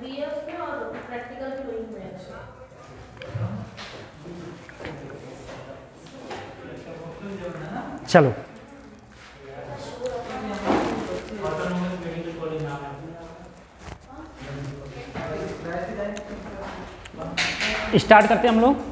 भी है उसमें और प्रैक्टिकल भी वही है। चलो स्टार्ट करते हैं हम लोग।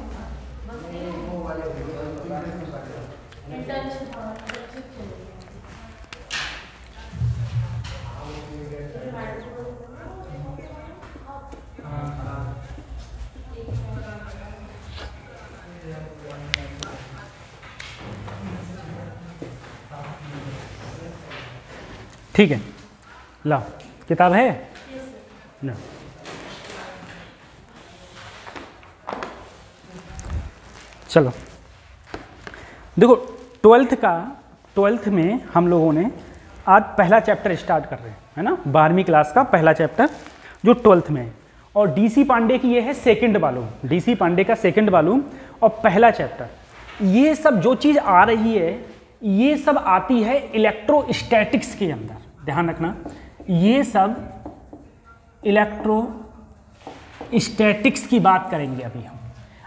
ठीक है, लाओ किताब है ना। चलो देखो, ट्वेल्थ में हम लोगों ने आज पहला चैप्टर स्टार्ट कर रहे हैं, है ना, 12वीं क्लास का पहला चैप्टर जो 12th में है। और डीसी पांडे की ये है सेकंड वॉल्यूम, डीसी पांडे का सेकंड वॉल्यूम और पहला चैप्टर। ये सब जो चीज़ आ रही है ये सब आती है इलेक्ट्रोस्टैटिक्स के अंदर, ध्यान रखना, ये सब इलेक्ट्रोस्टैटिक्स की बात करेंगे अभी हम।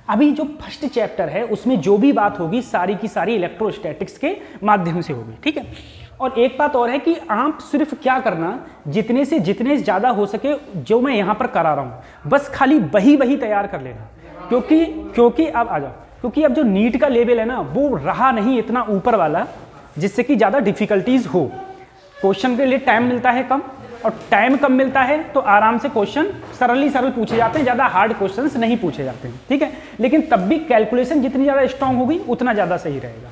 अभी जो फर्स्ट चैप्टर है उसमें जो भी बात होगी सारी की सारी इलेक्ट्रोस्टैटिक्स के माध्यम से होगी, ठीक है। और एक बात और है कि आप सिर्फ क्या करना, जितने से जितने ज़्यादा हो सके जो मैं यहाँ पर करा रहा हूँ बस खाली वही तैयार कर लेना, क्योंकि अब आ जाओ, क्योंकि अब जो नीट का लेवल है ना वो रहा नहीं इतना ऊपर वाला जिससे कि ज़्यादा डिफिकल्टीज हो। क्वेश्चन के लिए टाइम मिलता है कम, और टाइम कम मिलता है तो आराम से क्वेश्चन सरल पूछे जाते हैं, ज़्यादा हार्ड क्वेश्चंस नहीं पूछे जाते हैं, ठीक है। लेकिन तब भी कैलकुलेशन जितनी ज़्यादा स्ट्रांग होगी उतना ज़्यादा सही रहेगा।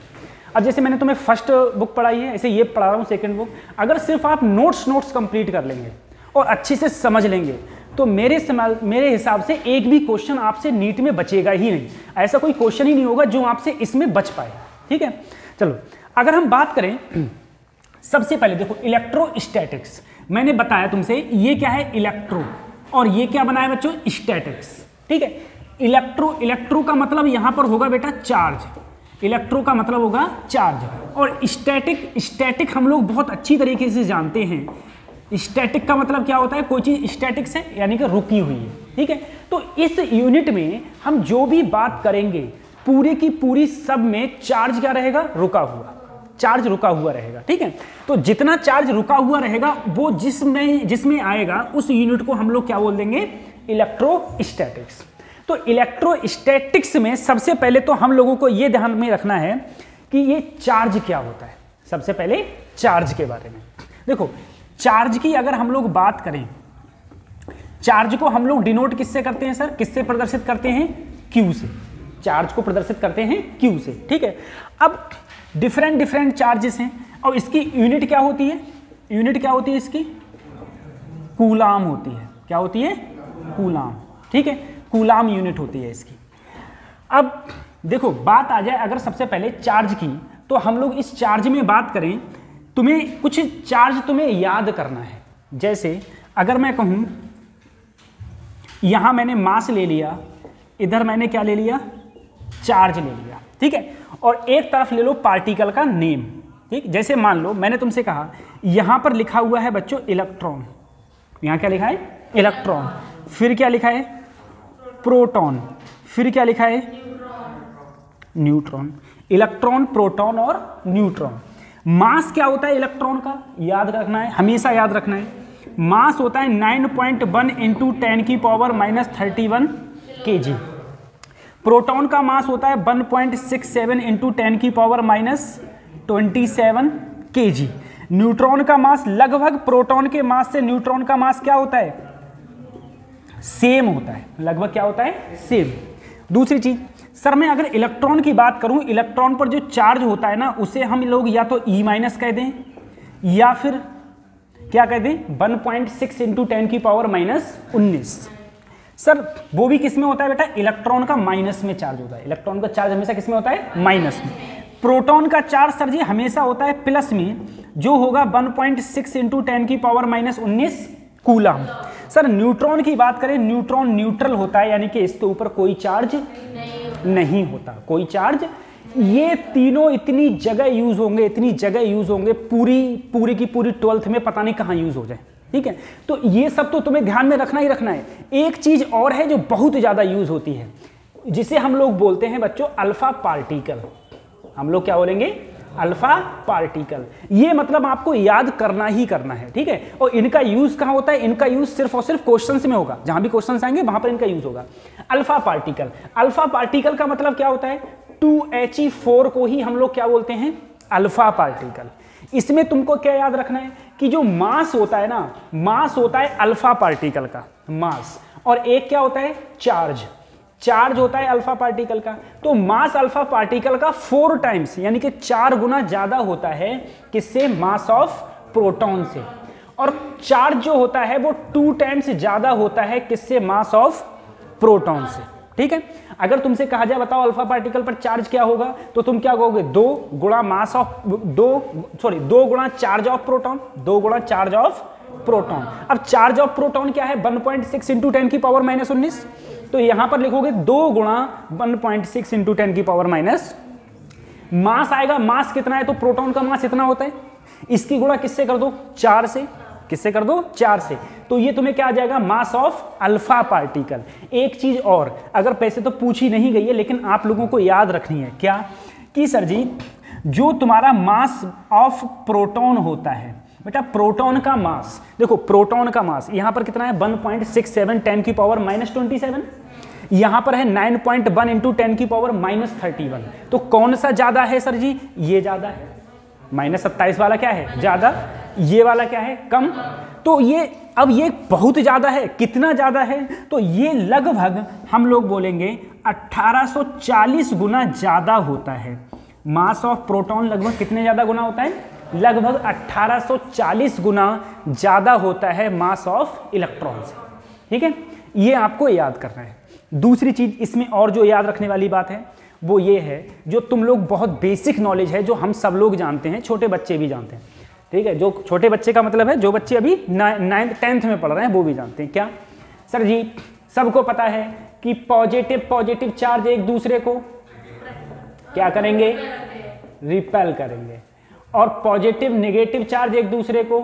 अब जैसे मैंने तुम्हें फर्स्ट बुक पढ़ाई है, ऐसे ये पढ़ा रहा हूँ सेकंड बुक। अगर सिर्फ आप नोट्स कंप्लीट कर लेंगे और अच्छे से समझ लेंगे तो मेरे हिसाब से एक भी क्वेश्चन आपसे नीट में बचेगा ही नहीं। ऐसा कोई क्वेश्चन ही नहीं होगा जो आपसे इसमें बच पाए, ठीक है। चलो अगर हम बात करें, सबसे पहले देखो इलेक्ट्रोस्टैटिक्स, मैंने बताया तुमसे ये क्या है, इलेक्ट्रो, और ये क्या बनाया बच्चों, स्टैटिक्स, ठीक है। इलेक्ट्रो का मतलब यहां पर होगा बेटा चार्ज, इलेक्ट्रो का मतलब होगा चार्ज, और स्टैटिक हम लोग बहुत अच्छी तरीके से जानते हैं। स्टैटिक का मतलब क्या होता है, कोई चीज स्टैटिक से यानी कि रुकी हुई है, ठीक है। तो इस यूनिट में हम जो भी बात करेंगे पूरी की पूरी सब में चार्ज क्या रहेगा, रुका हुआ, चार्ज रुका हुआ रहेगा, ठीक है। तो जितना चार्ज रुका हुआ रहेगा वो जिसमें आएगा उस यूनिट को हम लोग क्या बोल देंगे, इलेक्ट्रोस्टैटिक्स। तो इलेक्ट्रोस्टैटिक्स में सबसे पहले तो हम लोगों को ये ध्यान में रखना है कि ये चार्ज क्या होता है। सबसे पहले चार्ज के बारे में देखो, चार्ज की अगर हम लोग बात करें, चार्ज को हम लोग डिनोट किससे करते हैं सर, किससे प्रदर्शित करते हैं, क्यू से। चार्ज को प्रदर्शित करते हैं क्यू से, ठीक है। अब डिफरेंट चार्जेस हैं और इसकी यूनिट क्या होती है, यूनिट क्या होती है इसकी, कूलाम होती है। क्या होती है, कूलाम, ठीक है, कूलाम यूनिट होती है इसकी। अब देखो बात आ जाए अगर सबसे पहले चार्ज की, तो हम लोग इस चार्ज में बात करें, तुम्हें कुछ चार्ज तुम्हें याद करना है। जैसे अगर मैं कहूं यहां मैंने मास ले लिया, इधर मैंने क्या ले लिया, चार्ज ले लिया, ठीक है। और एक तरफ ले लो पार्टिकल का नेम, ठीक। जैसे मान लो मैंने तुमसे कहा यहां पर लिखा हुआ है बच्चों इलेक्ट्रॉन, यहां क्या लिखा है, इलेक्ट्रॉन, फिर क्या लिखा है, प्रोटॉन, फिर क्या लिखा है, न्यूट्रॉन। इलेक्ट्रॉन, प्रोटॉन और न्यूट्रॉन। मास क्या होता है इलेक्ट्रॉन का, याद रखना है, हमेशा याद रखना है। मास होता है 9.1 इंटू 10⁻³ kg। प्रोटॉन का मास होता है 1.67 इंटू 10⁻27 kg। न्यूट्रॉन का मास लगभग प्रोटॉन के मास से न्यूट्रॉन का मास क्या होता है, सेम होता है, लगभग क्या होता है, सेम। दूसरी चीज सर, मैं अगर इलेक्ट्रॉन की बात करूं, इलेक्ट्रॉन पर जो चार्ज होता है ना उसे हम लोग या तो E- कह दें या फिर क्या कह दें, 1.6 इंटू 10⁻19। सर वो भी किस में होता है बेटा, इलेक्ट्रॉन का माइनस में चार्ज होता है। इलेक्ट्रॉन का चार्ज हमेशा किस में होता है, माइनस में। प्रोटॉन का चार्ज सर जी हमेशा होता है प्लस में, जो होगा 1.6 इंटू 10⁻19 कूलम। सर न्यूट्रॉन की बात करें, न्यूट्रॉन न्यूट्रल होता है, यानी कि इसके ऊपर कोई चार्ज नहीं होता, कोई चार्ज। ये तीनों इतनी जगह यूज होंगे, इतनी जगह यूज होंगे, पूरी की पूरी 12th में पता नहीं कहाँ यूज हो जाए, ठीक है। तो ये सब तो तुम्हें ध्यान में रखना ही रखना है। एक चीज और है जो बहुत ज़्यादा यूज होती है, जिसे हम लोग बोलते हैं बच्चों अल्फा पार्टिकल। हम लोग क्या बोलेंगे? Alpha particle. ये मतलब आपको याद करना ही करना है, ठीक है। और इनका यूज कहाँ होता है? इनका यूज सिर्फ और सिर्फ क्वेश्चंस में होगा, जहां भी क्वेश्चंस आएंगे वहां पर इनका यूज होगा। अल्फा पार्टिकल, अल्फा पार्टिकल का मतलब क्या होता है? 2He4 को ही हम लोग क्या बोलते हैं? Alpha particle. इसमें तुमको क्या याद रखना है कि जो मास होता है ना, मास होता है अल्फा पार्टिकल का मास, और एक क्या होता है? चार्ज। चार्ज होता है अल्फा पार्टिकल का। तो मास अल्फा पार्टिकल का 4 टाइम्स यानी कि 4 गुना ज्यादा होता है किससे? मास ऑफ प्रोटॉन से। और चार्ज जो होता है वो 2 टाइम्स ज्यादा होता है किससे? मास ऑफ प्रोटॉन से, ठीक है। अगर तुमसे कहा जाए बताओ अल्फा पार्टिकल पर चार्ज क्या होगा, तो तुम क्या कहोगे? 2 गुणा मास ऑफ 2 गुणा चार्ज ऑफ प्रोटॉन, 2 गुणा चार्ज ऑफ प्रोटॉन। अब चार्ज ऑफ प्रोटॉन क्या है? 1.6 इंटू 10 की पावर -19। तो यहां पर लिखोगे 2 गुणा 1.6 इंटू 10 की पावर माइनस, मास आएगा। मास कितना है? तो प्रोटॉन का मास इतना होता है, इसकी गुणा किससे कर दो? 4 से। किससे कर दो? 4 से। तो ये तुम्हें क्या आ जाएगा? Mass of alpha particle. एक चीज और, अगर पैसे तो पूछी नहीं गई है लेकिन आप लोगों को याद रखनी है, क्या? कि सर जी जो तुम्हारा मास ऑफ प्रोटॉन होता है बेटा, प्रोटॉन का मास, देखो प्रोटॉन का मास यहां पर कितना है? 1.67 10 की पावर -27। यहां पर है 9.1 इंटू 10 की पावर -31। तो कौन सा ज्यादा है सर जी? ये ज्यादा है। -27 वाला क्या है? ज्यादा। ये वाला क्या है? कम। तो ये अब ये बहुत ज्यादा है। कितना ज्यादा है? तो ये लगभग हम लोग बोलेंगे 1840 गुना ज्यादा होता है। मास ऑफ प्रोटॉन लगभग कितने ज्यादा गुना होता है? लगभग 1840 गुना ज्यादा होता है मास ऑफ इलेक्ट्रॉन से, ठीक है। ये आपको याद करना है। दूसरी चीज इसमें और जो याद रखने वाली बात है वो ये है, जो तुम लोग बहुत बेसिक नॉलेज है, जो हम सब लोग जानते हैं, छोटे बच्चे भी जानते हैं, ठीक है। जो छोटे बच्चे का मतलब है जो बच्चे अभी 9th 10th में पढ़ रहे हैं वो भी जानते हैं। क्या सर जी? सबको पता है कि पॉजिटिव चार्ज एक दूसरे को क्या करेंगे? रिपेल करेंगे, और पॉजिटिव नेगेटिव चार्ज एक दूसरे को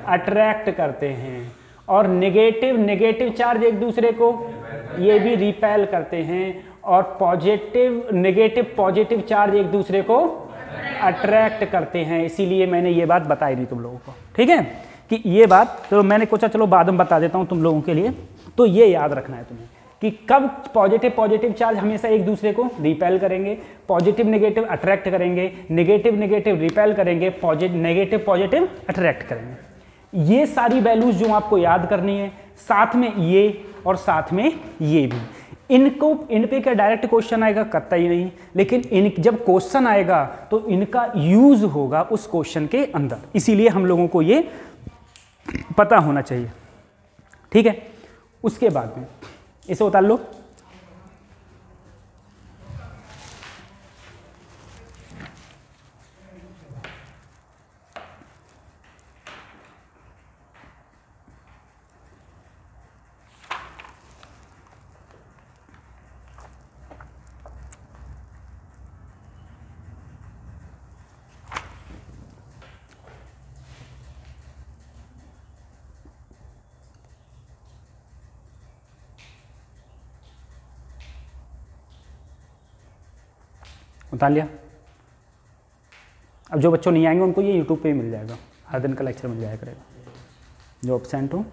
अट्रैक्ट करते हैं, और नेगेटिव चार्ज एक दूसरे को ये भी रिपेल करते हैं, और पॉजिटिव चार्ज एक दूसरे को अट्रैक्ट करते हैं। इसीलिए मैंने ये बात बताई नहीं तुम लोगों को, ठीक है, कि ये बात तो मैंने सोचा चलो बाद में बता देता हूँ तुम लोगों के लिए। तो ये याद रखना है तुम्हें कि कब पॉजिटिव चार्ज हमेशा एक दूसरे को रिपेल करेंगे, नेगेटिव अट्रैक्ट करेंगे, नेगेटिव रिपेल करेंगे, नेगेटिव अट्रैक्ट करेंगे। ये सारी वैल्यूज जो आपको याद करनी है, साथ में ये और साथ में ये भी। इन पे क्या डायरेक्ट क्वेश्चन आएगा? कतई नहीं, लेकिन जब क्वेश्चन आएगा तो इनका यूज होगा उस क्वेश्चन के अंदर, इसीलिए हम लोगों को ये पता होना चाहिए, ठीक है। उसके बाद में इसे उतार लो। उतार लिया। अब जो बच्चों नहीं आएंगे उनको ये यूट्यूब पे ही मिल जाएगा, हर दिन का लेक्चर मिल जाया करेगा, जो एब्सेंट हो।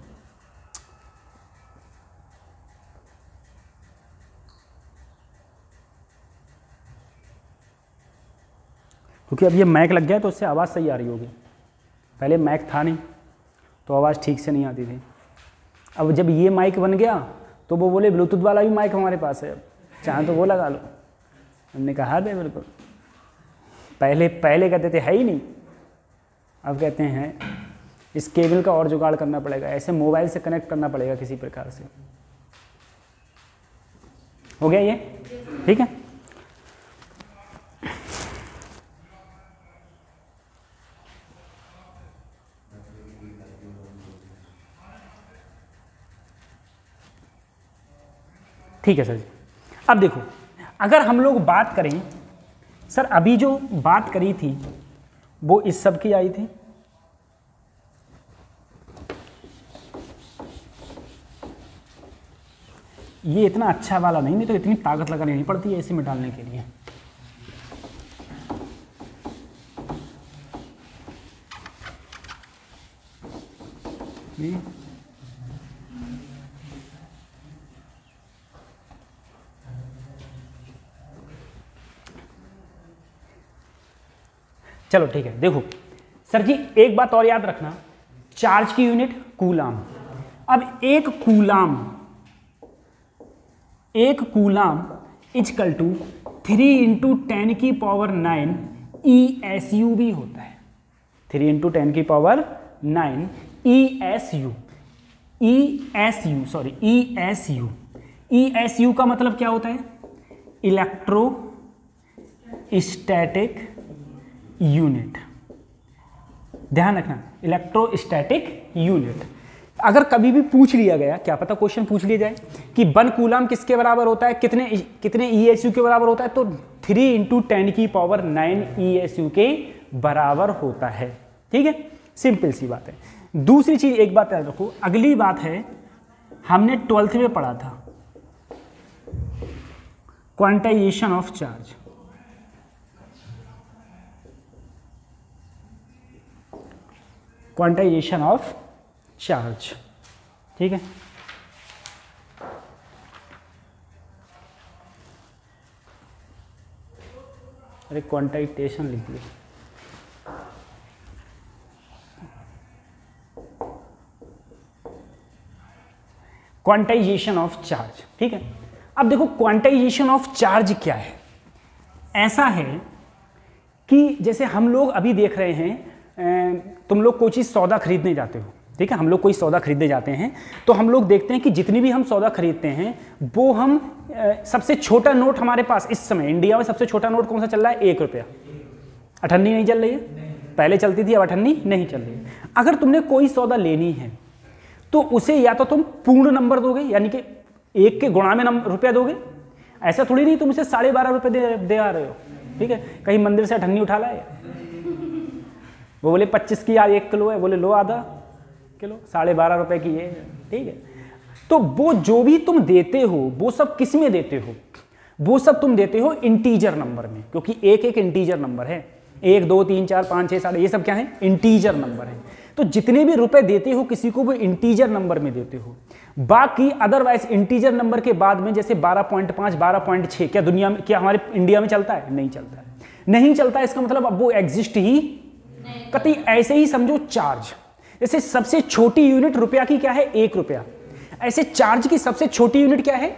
क्योंकि अब ये मैक लग गया तो उससे आवाज़ सही आ रही होगी। पहले मैक था नहीं तो आवाज़ ठीक से नहीं आती थी। अब जब ये माइक बन गया तो वो बोले ब्लूटूथ वाला भी माइक हमारे पास है, अब चाहे तो वो लगा लो। हमने कहा दे बिल्कुल, पहले कहते थे है ही नहीं, अब कहते हैं इस केबल का और जुगाड़ करना पड़ेगा, ऐसे मोबाइल से कनेक्ट करना पड़ेगा किसी प्रकार से। हो गया ये? ठीक है। ठीक है सर जी। अब देखो, अगर हम लोग बात करें सर, अभी जो बात करी थी वो इस सब की आई थी, ये इतना अच्छा वाला नहीं तो इतनी ताकत लगानी नहीं पड़ती है इसे में डालने के लिए। चलो ठीक है, देखो सर जी एक बात और याद रखना, चार्ज की यूनिट कूलाम। अब एक कूलाम इजकल टू 3 × 10⁻⁹ ESU भी होता है। 3 × 10⁹ ESU का मतलब क्या होता है? Electrostatic unit. ध्यान रखना, इलेक्ट्रोस्टैटिक यूनिट। अगर कभी भी पूछ लिया गया, क्या पता क्वेश्चन पूछ लिया जाए कि 1 कूलाम किसके बराबर होता है, कितने ESU के बराबर होता है, तो 3 × 10⁹ ESU के बराबर होता है। ठीक है, सिंपल सी बात है। दूसरी चीज एक बात याद रखो, अगली बात है, हमने 12th में पढ़ा था quantization of charge. Quantization of charge, ठीक है। अरे क्वांटाइजेशन लिख दिया। क्वांटाइजेशन ऑफ चार्ज, ठीक है। अब देखो क्वांटाइजेशन ऑफ चार्ज क्या है। ऐसा है कि जैसे हम लोग अभी देख रहे हैं, तुम लोग कोई चीज़ सौदा खरीदने जाते हो, ठीक है, हम लोग कोई सौदा खरीदने जाते हैं तो हम लोग देखते हैं कि जितनी भी हम सौदा खरीदते हैं वो हम सबसे छोटा नोट हमारे पास इस समय इंडिया में सबसे छोटा नोट कौन सा चल रहा है? 1 रुपया। अठन्नी नहीं चल रही है, पहले चलती थी, अब अठन्नी नहीं चल रही है। अगर तुमने कोई सौदा लेनी है तो उसे या तो तुम पूर्ण नंबर दोगे, यानी कि 1 के गुणा में रुपया दोगे। ऐसा थोड़ी नहीं तुम इसे 12.5 रुपये दे आ रहे हो, ठीक है। कहीं मंदिर से अठन्नी उठा लाए, वो बोले 25 की आज 1 किलो है, बोले लो आधा किलो, 12.5 रुपये की ये, ठीक है। तो वो जो भी तुम देते हो वो सब किस में देते हो? वो सब तुम देते हो इंटीजर नंबर में, क्योंकि एक इंटीजर नंबर है। 1 2 3 4 5 6 7 ये सब क्या है? इंटीजर नंबर है। तो जितने भी रुपए देते हो किसी को वो इंटीजर नंबर में देते हो। बाकी अदरवाइज इंटीजर नंबर के बाद में जैसे 12.5 12.6 क्या दुनिया में, क्या हमारे इंडिया में चलता है? नहीं चलता है, नहीं चलता है। इसका मतलब अब वो एग्जिस्ट ही कतई। ऐसे ही समझो चार्ज, जैसे सबसे छोटी यूनिट रुपया की क्या है? 1 रुपया। ऐसे चार्ज की सबसे छोटी यूनिट क्या है?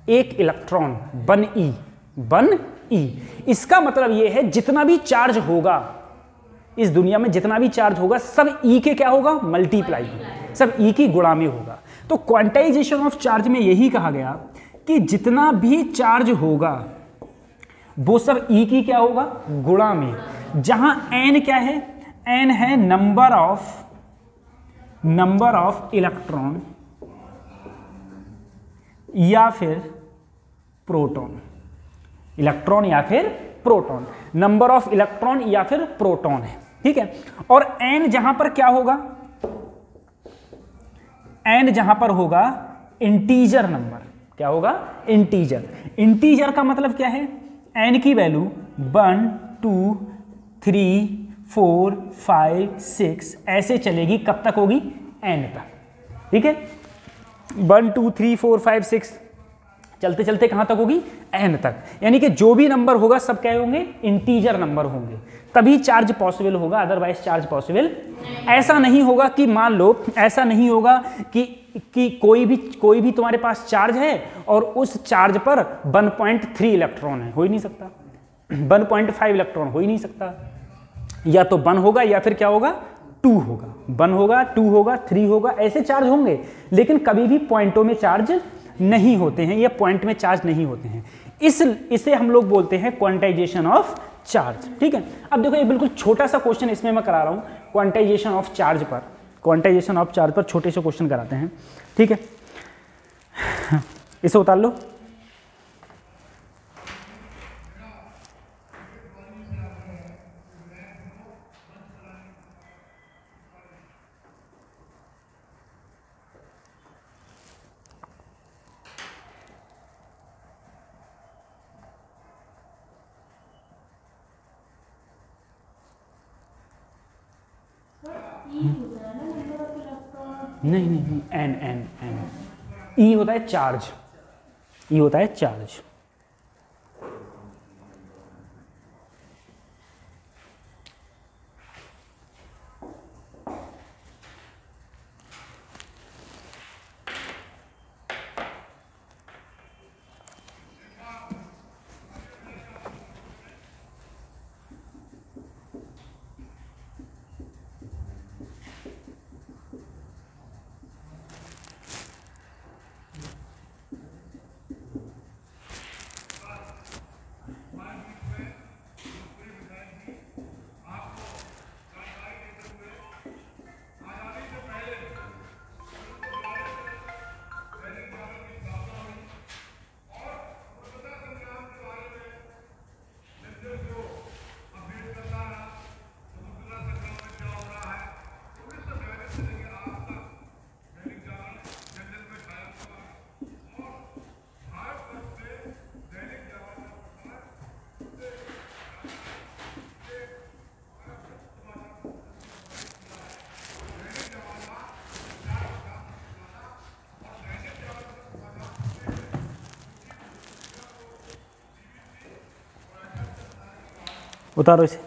1 इलेक्ट्रॉन, 1 E। इसका मतलब यह है जितना भी चार्ज होगा इस दुनिया में, जितना भी चार्ज होगा सब E के क्या होगा? मल्टीप्लाई, सब E की गुणा में होगा। तो क्वांटाइजेशन ऑफ चार्ज में यही कहा गया कि जितना भी चार्ज होगा वो सब E की क्या होगा? गुणा में। जहां n क्या है? n है नंबर ऑफ इलेक्ट्रॉन या फिर प्रोटॉन। इलेक्ट्रॉन या फिर प्रोटॉन, नंबर ऑफ इलेक्ट्रॉन या फिर प्रोटॉन है, ठीक है। और n जहां पर क्या होगा? n जहां पर होगा इंटीजर नंबर। क्या होगा? इंटीजर। इंटीजर का मतलब क्या है? n की वैल्यू 1 2 3 4 5 6 ऐसे चलेगी, कब तक होगी? n तक, ठीक है। 1 2 3 4 5 6 चलते चलते कहां तक होगी? n तक। यानी कि जो भी नंबर होगा सब क्या होंगे? इंटीजर नंबर होंगे, तभी चार्ज पॉसिबल होगा, अदरवाइज चार्ज पॉसिबल ऐसा नहीं होगा। कि मान लो ऐसा नहीं होगा कि कोई भी तुम्हारे पास चार्ज है और उस चार्ज पर 1.3 इलेक्ट्रॉन है, हो ही नहीं सकता। 1.5 इलेक्ट्रॉन हो ही नहीं सकता। या तो 1 होगा या फिर क्या होगा? 2 होगा। 1 होगा, 2 होगा, 3 होगा, ऐसे चार्ज होंगे, लेकिन कभी भी पॉइंटों में चार्ज नहीं होते हैं, या पॉइंट में चार्ज नहीं होते हैं। इसे हम लोग बोलते हैं क्वांटाइजेशन ऑफ चार्ज, ठीक है। अब देखो ये बिल्कुल छोटा सा क्वेश्चन इसमें मैं करा रहा हूं क्वांटाइजेशन ऑफ चार्ज पर। क्वांटाइजेशन ऑफ चार्ज पर छोटे से क्वेश्चन कराते हैं, ठीक है। इसे उतार लो। होता है ना नंबर ऑफ इलेक्ट्रॉन। नहीं नहीं नहीं, एन एन एन। ई होता है चार्ज, ई होता है चार्ज। उतारो इसे।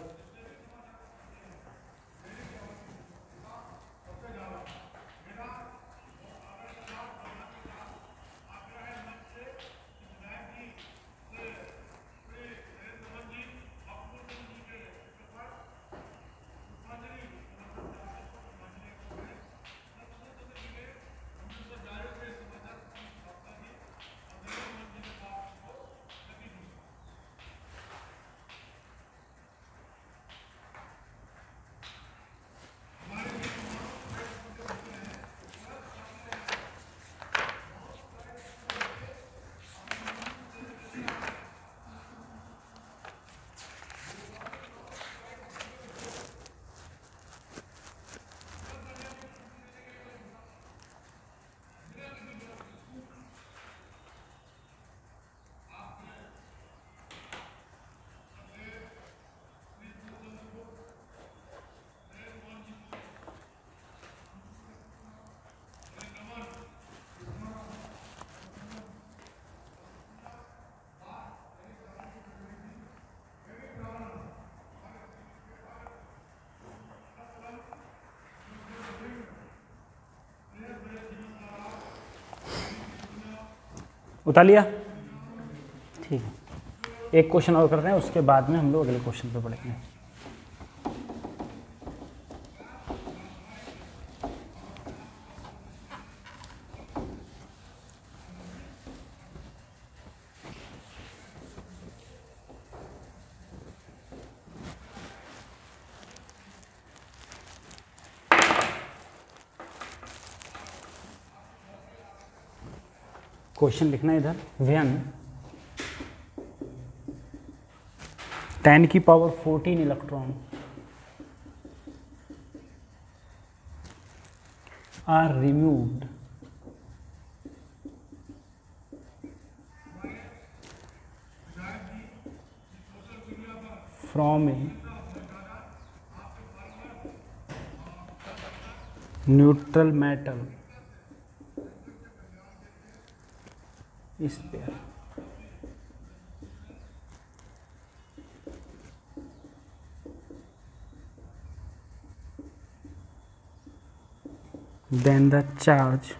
उतार लिया, ठीक है। एक क्वेश्चन और करते हैं, उसके बाद में हम लोग अगले क्वेश्चन पे पढ़ेंगे। क्वेश्चन लिखना है इधर, व्हेन 10 की power 14 electron are removed from a neutral metal इस पेयर, then the charge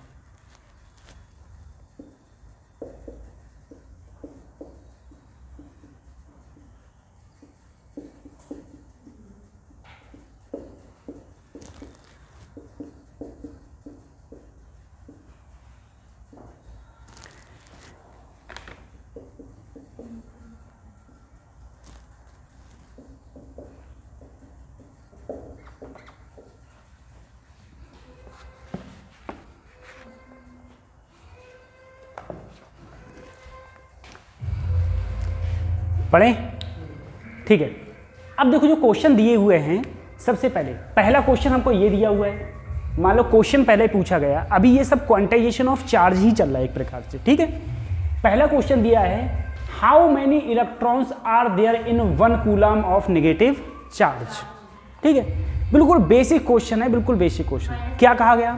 पढ़ें, ठीक है। अब देखो जो क्वेश्चन दिए हुए हैं, सबसे पहले पहला क्वेश्चन हमको ये दिया हुआ है, मान लो क्वेश्चन पहले पूछा गया, अभी ये सब क्वांटाइजेशन ऑफ चार्ज ही चल रहा है एक प्रकार से, ठीक है। पहला क्वेश्चन दिया है how many electrons are there in 1 coulomb of negative charge, ठीक है। बिल्कुल बेसिक क्वेश्चन है, बिल्कुल बेसिक क्वेश्चन। क्या कहा गया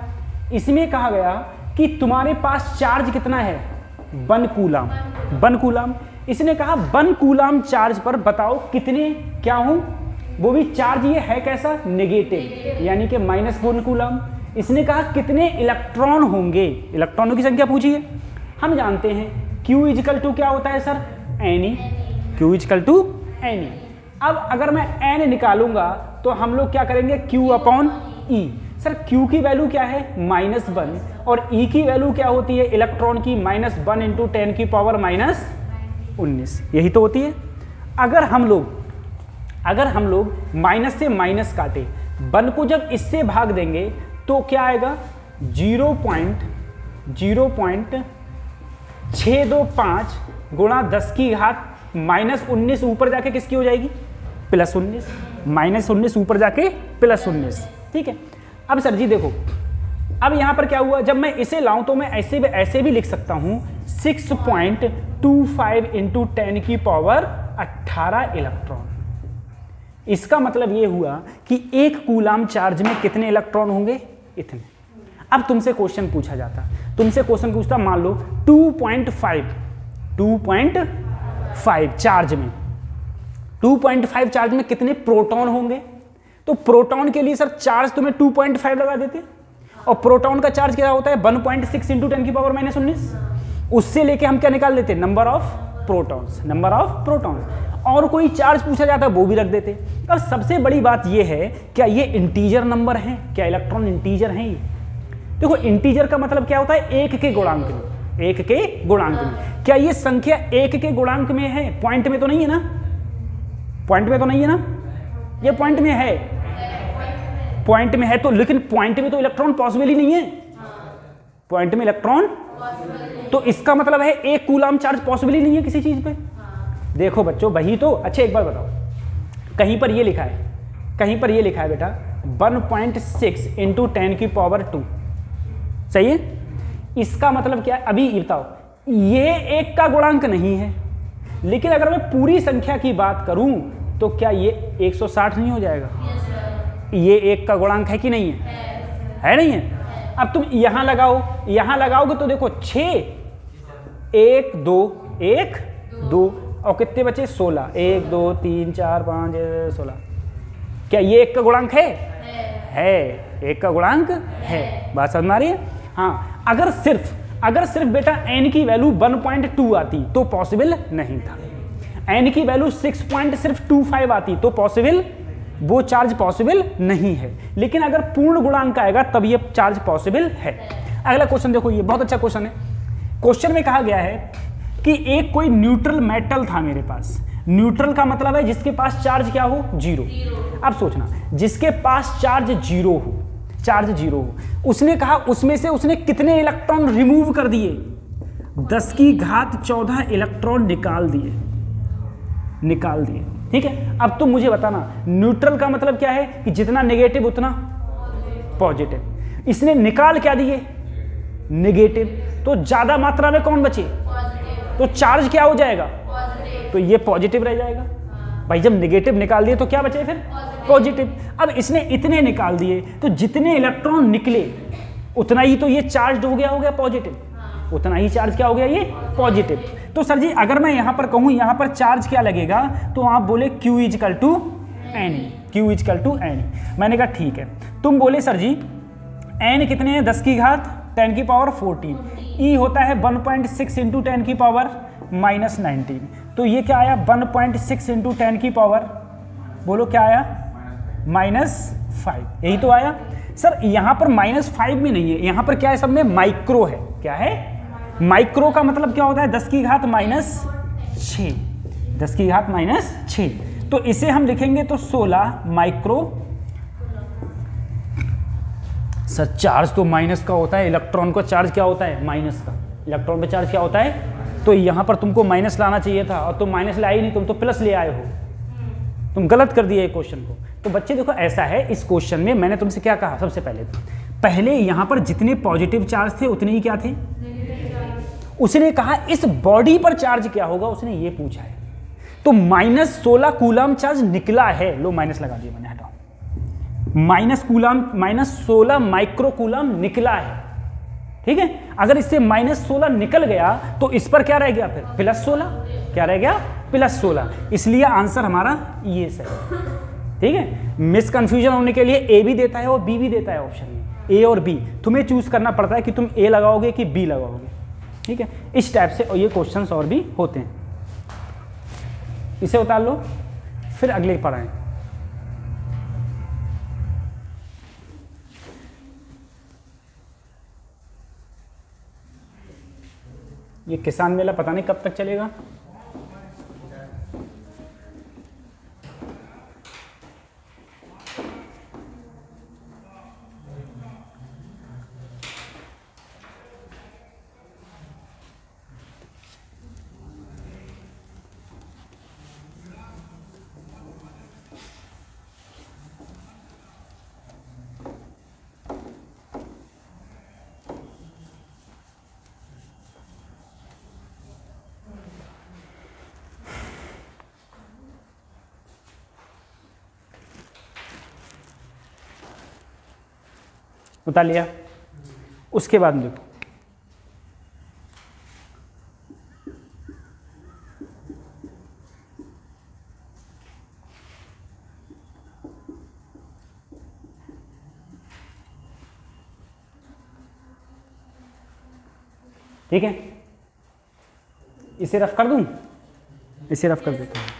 इसमें? कहा गया कि तुम्हारे पास चार्ज कितना है, 1 कूलाम, 1 कूलाम। इसने कहा 1 कूलाम चार्ज पर बताओ कितने क्या हो, वो भी चार्ज ये है कैसा, नेगेटिव, यानी कि -1 कूलाम। इसने कहा कितने इलेक्ट्रॉन होंगे, इलेक्ट्रॉनों की संख्या पूछी है। हम जानते हैं Q इजिकल टू क्या होता है sir, Ne, Q equal to Ne। अब अगर मैं n निकालूंगा तो हम लोग क्या करेंगे, Q upon E। Sir Q की वैल्यू क्या है, -1, और E की वैल्यू क्या होती है इलेक्ट्रॉन की, -1 इंटू 10 की पावर -19, यही तो होती है। अगर हम लोग माइनस से माइनस काटे, 1 को जब इससे भाग देंगे तो क्या आएगा, 0.625 गुणा 10 की घात -19, ऊपर जाके किसकी हो जाएगी, +19, -19 ऊपर जाके +19। ठीक है। अब सर जी देखो, अब यहां पर क्या हुआ, जब मैं इसे लाऊं तो मैं ऐसे भी लिख सकता हूं 6.25 इंटू 10 की पावर 18 इलेक्ट्रॉन। इसका मतलब ये हुआ कि 1 कूलाम चार्ज में कितने इलेक्ट्रॉन होंगे, इतने। अब तुमसे क्वेश्चन पूछा जाता, तुमसे क्वेश्चन पूछता, मान लो 2.5 चार्ज में, 2.5 चार्ज में कितने प्रोटॉन होंगे। तो प्रोटॉन के लिए सर चार्ज तुम्हें 2.5 लगा देते, और प्रोटॉन का चार्ज क्या होता है 1.6 इंटू 10 की पावर -19। उससे लेके हम क्या निकाल लेते, number of protons, number of protons. और कोई चार्ज पूछा जाता है वो भी रख देते। अब सबसे बड़ी बात ये है, क्या ये इंटीजर नंबर है, क्या इलेक्ट्रॉन इंटीजर हैं ये। देखो इंटीजर का मतलब क्या होता है, 1 के गुणांक में, 1 के गुणांक में। क्या ये संख्या 1 के गुणांक में है, पॉइंट में तो नहीं है ना, पॉइंट में तो नहीं है ना, ये पॉइंट में है, पॉइंट में है तो, लेकिन पॉइंट में तो इलेक्ट्रॉन पॉसिबल ही नहीं है, पॉइंट में इलेक्ट्रॉन, तो इसका मतलब है 1 कूलाम चार्ज पॉसिबल ही नहीं है किसी चीज पे। देखो बच्चों वही तो। अच्छा एक बार बताओ, कहीं पर ये लिखा है, कहीं पर ये लिखा है बेटा 1.6 इंटू 10 की पावर 2, सही है। इसका मतलब क्या है, अभी ये बताओ, ये 1 का गुणांक नहीं है, लेकिन अगर मैं पूरी संख्या की बात करूं तो क्या ये 160 नहीं हो जाएगा। ये 1 का गुणांक है कि नहीं है, है नहीं है। अब तुम यहां लगाओ, यहां लगाओगे तो देखो 6, 1 2 1 2, और कितने बचे 16, 1 2 3 4 5 16। क्या ये 1 का गुणांक है, 1 का गुणांक है। बात समझ में आ रही है। हाँ, अगर सिर्फ बेटा n की वैल्यू 1.2 आती तो पॉसिबल नहीं था, n की वैल्यू 6.25 आती तो पॉसिबल, वो चार्ज पॉसिबल नहीं है। लेकिन अगर पूर्ण गुणांक आएगा तब ये चार्ज पॉसिबल है। अगला क्वेश्चन देखो, ये बहुत अच्छा क्वेश्चन है। क्वेश्चन में कहा गया है कि एक कोई न्यूट्रल मेटल था मेरे पास। न्यूट्रल का मतलब है जिसके पास चार्ज क्या हो, 0। अब सोचना, जिसके पास चार्ज 0 हो, चार्ज 0 हो, उसने कहा उसमें से उसने कितने इलेक्ट्रॉन रिमूव कर दिए, 10 की घात 14 इलेक्ट्रॉन निकाल दिए, निकाल दिए। ठीक है। अब तुम मुझे बताना, न्यूट्रल का मतलब क्या है कि जितना नेगेटिव उतना पॉजिटिव। इसने निकाल क्या दिए, नेगेटिव, तो ज्यादा मात्रा में कौन बचे, तो चार्ज क्या हो जाएगा, तो ये पॉजिटिव रह जाएगा। भाई जब नेगेटिव निकाल दिए तो क्या बचे फिर, पॉजिटिव। अब इसने इतने निकाल दिए तो जितने इलेक्ट्रॉन निकले उतना ही तो ये चार्ज हो गया पॉजिटिव, उतना ही चार्ज क्या हो गया, ये पॉजिटिव। तो सर जी अगर मैं यहाँ पर कहूँ यहाँ पर चार्ज क्या लगेगा, तो आप बोले Q equal to N, Q equal to N। मैंने कहा ठीक है। तुम बोले सर जी N कितने हैं, 10 की घात 10 की पावर 14, E होता है 1.6 इंटू 10 की पावर -19, तो ये क्या आया 1.6 इंटू 10 की पावर, बोलो क्या आया, -5, यही तो आया। सर यहाँ पर -5 में नहीं है, यहाँ पर क्या है, सब में माइक्रो है। क्या है, माइक्रो का मतलब क्या होता है, 10 की घात -6, 10 की घात -6। तो इसे हम लिखेंगे तो 16 माइक्रो। सर चार्ज तो माइनस का होता है, इलेक्ट्रॉन का चार्ज क्या होता है, माइनस का। इलेक्ट्रॉन का चार्ज क्या होता है, तो यहाँ पर तुमको माइनस लाना चाहिए था और तुम माइनस लाए ही नहीं, तुम तो प्लस ले आए हो, तुम गलत कर दिए क्वेश्चन को। तो बच्चे देखो ऐसा है, इस क्वेश्चन में मैंने तुमसे क्या कहा, सबसे पहले यहाँ पर जितने पॉजिटिव चार्ज थे उतने ही क्या थे, उसने कहा इस बॉडी पर चार्ज क्या होगा, उसने ये पूछा है। तो -16 कूलम चार्ज निकला है, लो माइनस लगा दिया मैंने, हटाओ, -16 माइक्रो कूलम निकला है, ठीक है। अगर इससे -16 निकल गया तो इस पर क्या रह गया फिर +16, क्या रह गया +16, इसलिए आंसर हमारा ये सही, ठीक है। मिस कंफ्यूजन होने के लिए ए भी देता है और बी भी देता है ऑप्शन में, ए और बी, तुम्हें चूज करना पड़ता है कि तुम ए लगाओगे कि बी लगाओगे, ठीक है। इस टाइप से और ये क्वेश्चंस और भी होते हैं, इसे उतार लो फिर अगले पर आए। ये किसान मेला पता नहीं कब तक चलेगा। उतार लिया, उसके बाद देखो ठीक है, इसे रफ कर दूं, इसे रफ कर देता हूं।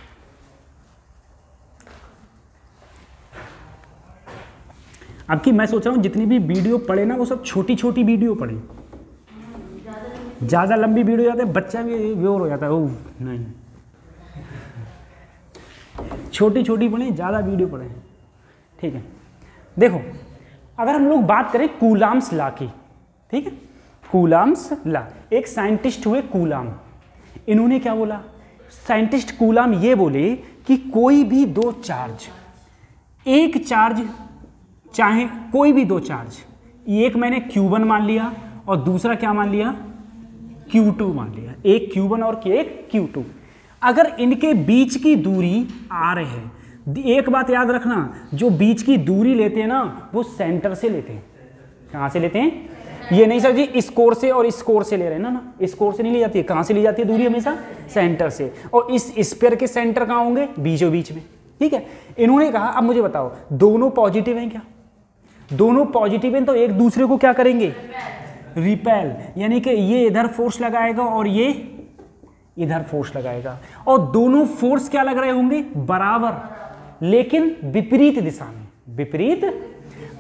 आपकी मैं सोच रहा हूँ जितनी भी वीडियो पढ़े ना वो सब छोटी छोटी वीडियो पढ़े, ज़्यादा लंबी वीडियो जाते बच्चा भी व्योर हो जाता है, ओह नहीं, छोटी छोटी पढ़े, ज़्यादा वीडियो पढ़े, ठीक है। देखो अगर हम लोग बात करें कूलाम्स लॉ की, ठीक है, कूलाम्स लॉ, एक साइंटिस्ट हुए कूलाम, इन्होंने क्या बोला, साइंटिस्ट कूलाम ये बोले कि कोई भी दो चार्ज, एक चार्ज चाहे कोई भी दो चार्ज, एक मैंने Q1 मान लिया और दूसरा क्या मान लिया Q2 मान लिया, एक Q1 और एक Q2, अगर इनके बीच की दूरी r है, एक बात याद रखना, जो बीच की दूरी लेते हैं ना वो सेंटर से लेते हैं, कहाँ से लेते हैं, ये नहीं सर जी इस कोर से और इस कोर से ले रहे हैं ना, इस कोर से नहीं ली जाती है, कहाँ से ली जाती है दूरी, हमेशा सेंटर से, और इस स्फीयर के सेंटर कहाँ होंगे, बीचों बीच में, ठीक है। इन्होंने कहा अब मुझे बताओ दोनों पॉजिटिव हैं क्या, दोनों पॉजिटिव हैं तो एक दूसरे को क्या करेंगे, रिपेल, यानी कि ये इधर फोर्स लगाएगा और ये इधर फोर्स लगाएगा, और दोनों फोर्स क्या लग रहे होंगे, बराबर लेकिन विपरीत दिशा में, विपरीत।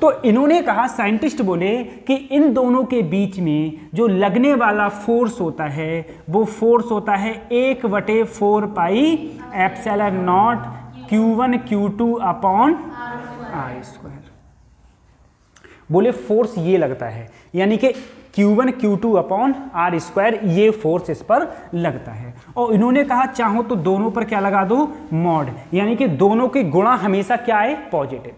तो इन्होंने कहा, साइंटिस्ट बोले कि इन दोनों के बीच में जो लगने वाला फोर्स होता है वो फोर्स होता है 1/4 pi epsilon not Q1 Q2 upon r square. बोले फोर्स ये लगता है, यानी कि Q1 Q2 upon r square, ये फोर्स इस पर लगता है। और इन्होंने कहा चाहो तो दोनों पर क्या लगा दो, मॉड, यानी कि दोनों के गुणा हमेशा क्या है, पॉजिटिव,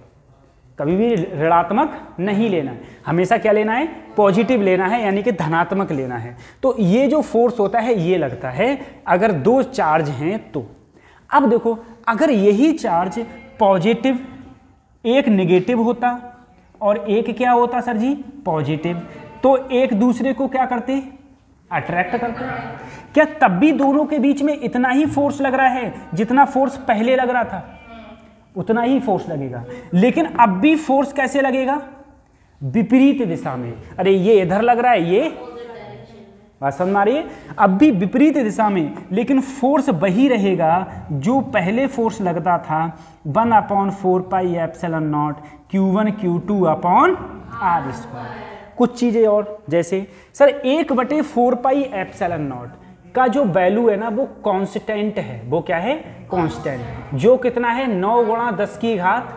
कभी भी ऋणात्मक नहीं लेना है, हमेशा क्या लेना है, पॉजिटिव लेना है, यानी कि धनात्मक लेना है। तो ये जो फोर्स होता है ये लगता है अगर दो चार्ज हैं तो। अब देखो अगर यही चार्ज पॉजिटिव, एक नेगेटिव होता और एक क्या होता सर जी, पॉजिटिव, तो एक दूसरे को क्या करते, अट्रैक्ट करते, क्या तब भी दोनों के बीच में इतना ही फोर्स लग रहा है जितना फोर्स पहले लग रहा था, उतना ही फोर्स लगेगा, लेकिन अब भी फोर्स कैसे लगेगा, विपरीत दिशा में। अरे ये इधर लग रहा है, ये बात समझ में आ रही है, अब भी विपरीत दिशा में, लेकिन फोर्स वही रहेगा जो पहले फोर्स लगता था 1/4 pi epsilon not Q1 Q2 upon r square. कुछ चीजें और, जैसे सर 1/4 पाई एप्सिलॉन नॉट का जो वैल्यू है ना वो कांस्टेंट है, वो क्या है, कांस्टेंट, जो कितना है 9 × 10 की घात,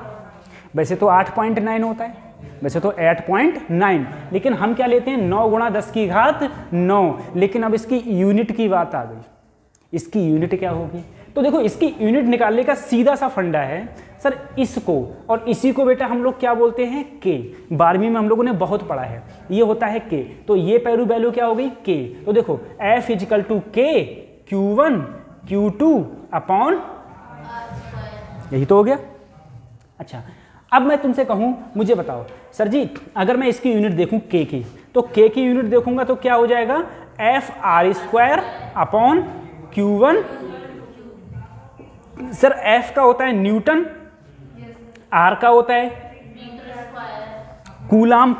वैसे तो 8.9 होता है, वैसे तो 8.9, लेकिन हम क्या लेते हैं 9 × 10 की घात 9, लेकिन अब इसकी यूनिट की बात आ गई, इसकी यूनिट क्या होगी। तो देखो इसकी यूनिट निकालने का सीधा सा फंडा है सर, इसको और इसी को बेटा हम लोग क्या बोलते हैं, के, 12वीं में हम लोगों ने बहुत पढ़ा है, ये होता है के, तो ये पहलू वैल्यू क्या हो गई, के। तो देखो F = K Q1 Q2 upon, यही तो हो गया। अच्छा अब मैं तुमसे कहूँ, मुझे बताओ सर जी, अगर मैं इसकी यूनिट देखूँ के की, तो के की यूनिट देखूंगा तो क्या हो जाएगा, F R square upon Q1। Sir F का होता है न्यूटन, आर का होता है कूलाम,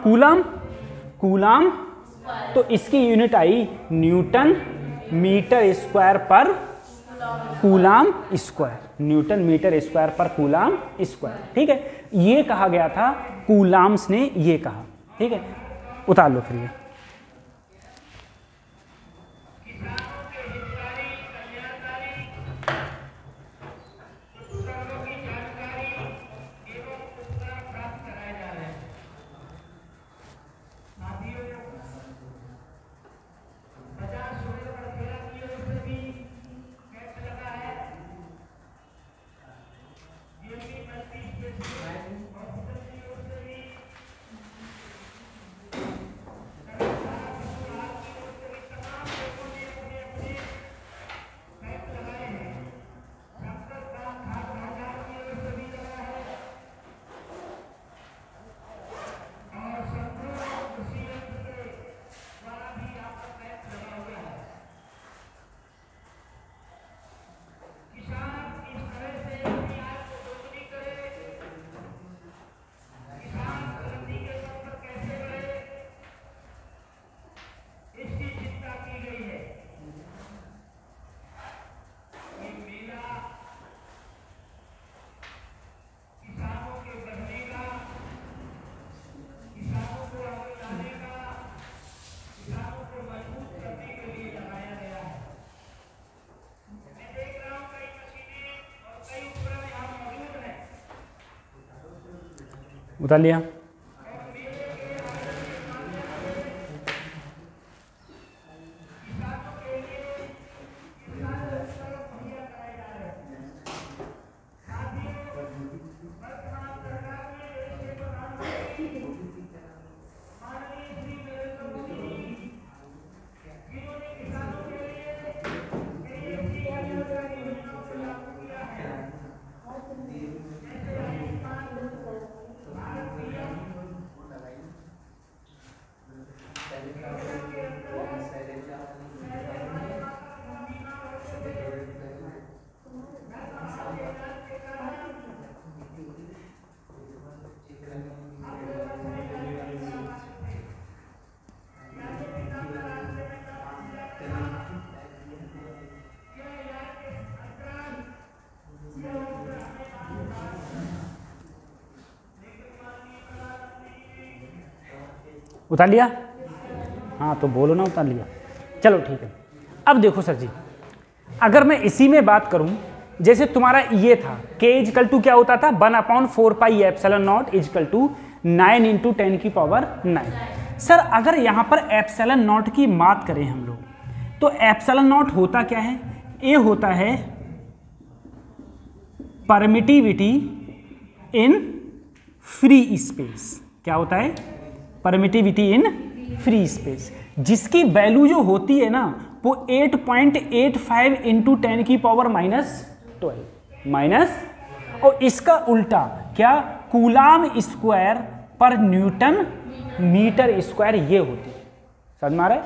कूलाम, तो इसकी यूनिट आई न्यूटन मीटर स्क्वायर पर coulomb square, newton metre square पर कूलाम स्क्वायर। ठीक है, ये कहा गया था, कूलाम्स ने ये कहा। ठीक है, उतार लो फिर ये। उतार लिया। उतार लिया? हाँ तो बोलो ना, उतार लिया। चलो ठीक है। अब देखो सर जी, अगर मैं इसी में बात करूं, जैसे तुम्हारा ये था k इजकल टू क्या होता था 1/4 pi epsilon naught equal to 9 × 10⁹ sir अगर यहाँ पर एप्सिलॉन नॉट की बात करें हम लोग, तो एप्सिलॉन नॉट होता क्या है, ये होता है परमिटिविटी इन फ्री स्पेस। क्या होता है? परमिटिविटी इन फ्री स्पेस, जिसकी वैल्यू जो होती है ना वो 8.85 × 10⁻⁻12 माइनस, और इसका उल्टा क्या, कूलाम स्क्वायर पर न्यूटन मीटर स्क्वायर ये होती है। समझ में आ रहा है?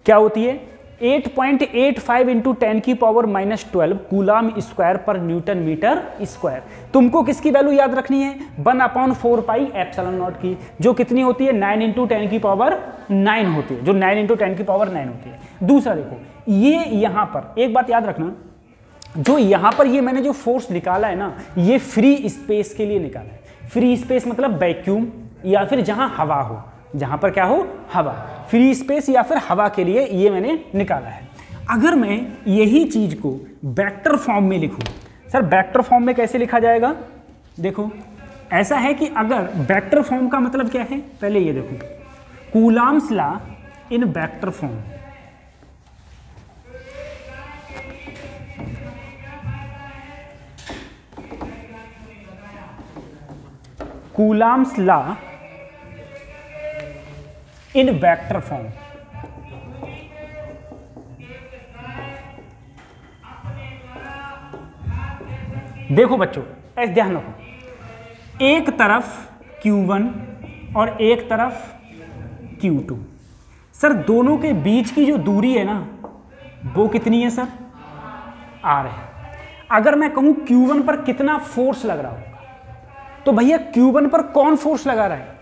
क्या होती है? 8.85 × 10⁻⁻12 कूलाम स्क्वायर पर न्यूटन मीटर स्क्वायर। तुमको किसकी वैल्यू याद रखनी है? 1/4 पाई एप्सिलॉन नॉट की, जो कितनी होती है 9 × 10⁻9 होती है, जो 9 × 10⁻9 होती है। दूसरा देखो, ये यहाँ पर एक बात याद रखना, जो यहाँ पर ये मैंने जो फोर्स निकाला है ना, ये फ्री स्पेस के लिए निकाला है। फ्री स्पेस मतलब वैक्यूम या फिर जहाँ हवा हो, जहाँ पर क्या हो, हवा, फ्री स्पेस या फिर हवा के लिए ये मैंने निकाला है। अगर मैं यही चीज को वेक्टर फॉर्म में लिखूं, सर वेक्टर फॉर्म में कैसे लिखा जाएगा? देखो ऐसा है कि अगर वेक्टर फॉर्म का मतलब क्या है, पहले ये देखो, coulombs law in vector form. Coulombs law in vector form. देखो बच्चों, ऐसे ध्यान रखो, एक तरफ Q1 और एक तरफ Q2। सर दोनों के बीच की जो दूरी है ना वो कितनी है सर? R है। अगर मैं कहूं Q1 पर कितना फोर्स लग रहा होगा तो भैया Q1 पर कौन फोर्स लगा रहा है?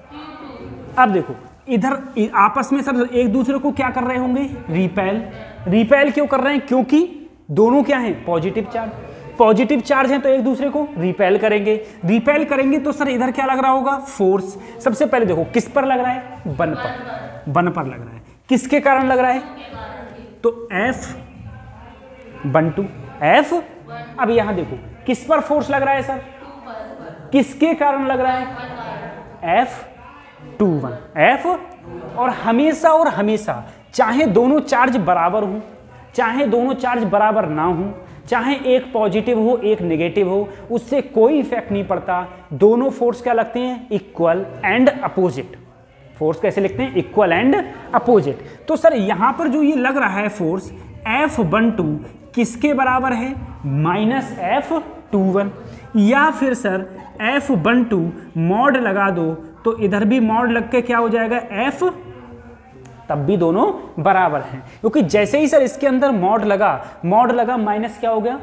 अब देखो इधर आपस में सर एक दूसरे को क्या कर रहे होंगे? रिपेल। रिपेल क्यों कर रहे हैं? क्योंकि दोनों क्या हैं? Positive charge. पॉजिटिव चार्ज है तो एक दूसरे को रिपेल करेंगे। रिपेल करेंगे तो सर इधर क्या लग रहा होगा? फोर्स। सबसे पहले देखो किस पर लग रहा है? वन पर। वन पर लग रहा है। किसके कारण लग रहा है? तो F12 F। अब यहां देखो किस पर फोर्स लग रहा है सर? किसके कारण लग रहा है? F21 F। और हमेशा चाहे दोनों चार्ज बराबर हो, चाहे दोनों चार्ज बराबर ना हो, चाहे एक पॉजिटिव हो एक नेगेटिव हो, उससे कोई इफेक्ट नहीं पड़ता। दोनों फोर्स क्या लगते हैं? Equal and opposite. फोर्स कैसे लिखते हैं? Equal and opposite. तो सर यहां पर जो ये लग रहा है फोर्स F12 किसके बराबर है? Minus F21। या फिर सर F12 मॉड लगा दो तो इधर भी मॉड लग के क्या हो जाएगा? F, तब भी दोनों बराबर हैं, क्योंकि जैसे ही सर इसके अंदर मॉड लगा माइनस क्या हो गया?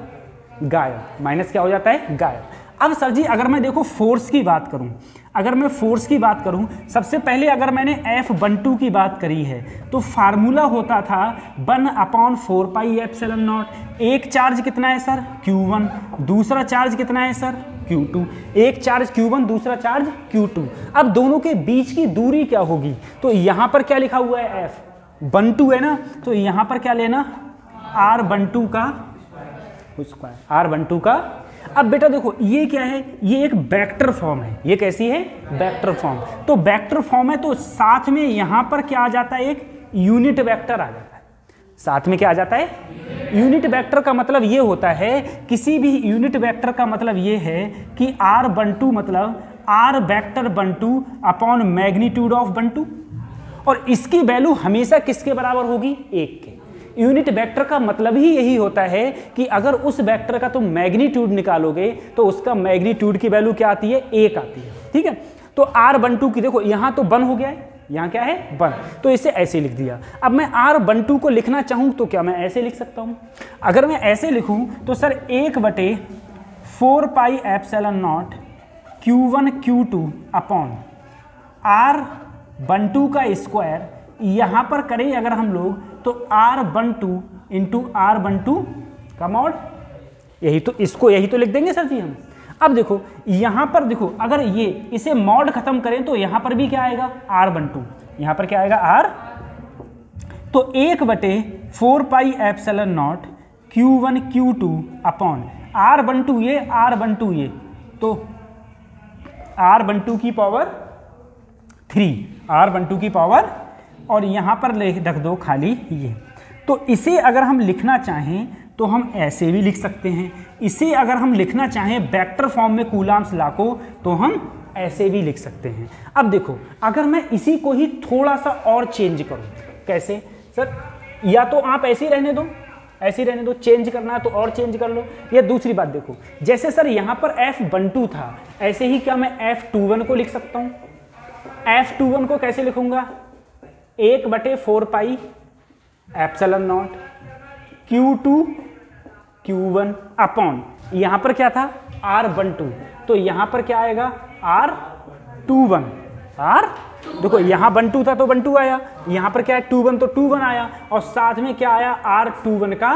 गायब। माइनस क्या हो जाता है? गायब। अब सर जी अगर मैं देखो फोर्स की बात करूं, अगर मैं फोर्स की बात करूं, सबसे पहले अगर मैंने F12 की बात करी है तो फार्मूला होता था 1/4 पाई एप्सिलॉन नॉट। एक चार्ज कितना है सर? Q1। दूसरा चार्ज कितना है सर? Q2। एक चार्ज Q1 दूसरा चार्ज Q2। अब दोनों के बीच की दूरी क्या होगी? तो यहां पर क्या लिखा हुआ है? F12 है ना, तो यहां पर क्या लेना? R12 का स्क्वायर। R12 का। अब बेटा देखो ये क्या है? ये एक वेक्टर फॉर्म है। ये कैसी है? Vector form. तो वेक्टर फॉर्म है तो साथ में यहां पर क्या आ जाता है? एक यूनिट वेक्टर आ जाता है। साथ में क्या आ जाता है? यूनिट वेक्टर का मतलब ये होता है, किसी भी यूनिट वेक्टर का मतलब ये है कि R12 मतलब R vector 12 upon magnitude of 12, और इसकी वैल्यू हमेशा किसके बराबर होगी? 1 के। यूनिट वेक्टर का मतलब ही यही होता है कि अगर उस वेक्टर का तुम मैग्नीट्यूड निकालोगे तो उसका मैग्नीट्यूड की वैल्यू क्या आती है? 1 आती है। ठीक है, तो R12 की देखो यहां तो 1 हो गया है, यहां क्या है? 1, तो इसे ऐसे लिख दिया। अब मैं R12 को लिखना चाहूं तो क्या मैं ऐसे लिख सकता हूं? अगर मैं ऐसे लिखूं तो sir 1/4 pi epsilon not Q1 Q2 upon R12 का स्क्वायर, यहां पर करें अगर हम लोग तो R12 इंटू R12 का मॉड। यही तो लिख देंगे सर जी हम। अब देखो यहां पर देखो अगर ये इसे मॉड खत्म करें तो यहां पर भी क्या आएगा? R12। यहां पर क्या आएगा? R। तो 1/4 pi epsilon not Q1 Q2 upon R12 ये R12 ये, तो R12 की पावर 3, R12 की पावर, और यहां पर रख दो खाली ये। तो इसे अगर हम लिखना चाहें तो हम ऐसे भी लिख सकते हैं। इसे अगर हम लिखना चाहें वेक्टर फॉर्म में कूलम्ब्स लॉ को तो हम ऐसे भी लिख सकते हैं। अब देखो अगर मैं इसी को ही थोड़ा सा और चेंज करूं, कैसे सर? या तो आप ऐसे ही रहने दो, ऐसे ही रहने दो, चेंज करना है तो और चेंज कर लो। या दूसरी बात देखो, जैसे सर यहां पर F12 था, ऐसे ही क्या मैं F21 को लिख सकता हूं? F21 को कैसे लिखूंगा? 1/4 pi epsilon not Q2 Q1 upon, यहां पर क्या था? R12, तो यहां पर क्या आएगा? R21। देखो यहां 12 था तो 12 आया, यहां पर क्या है? 21 तो 21 आया, और साथ में क्या आया? R21 का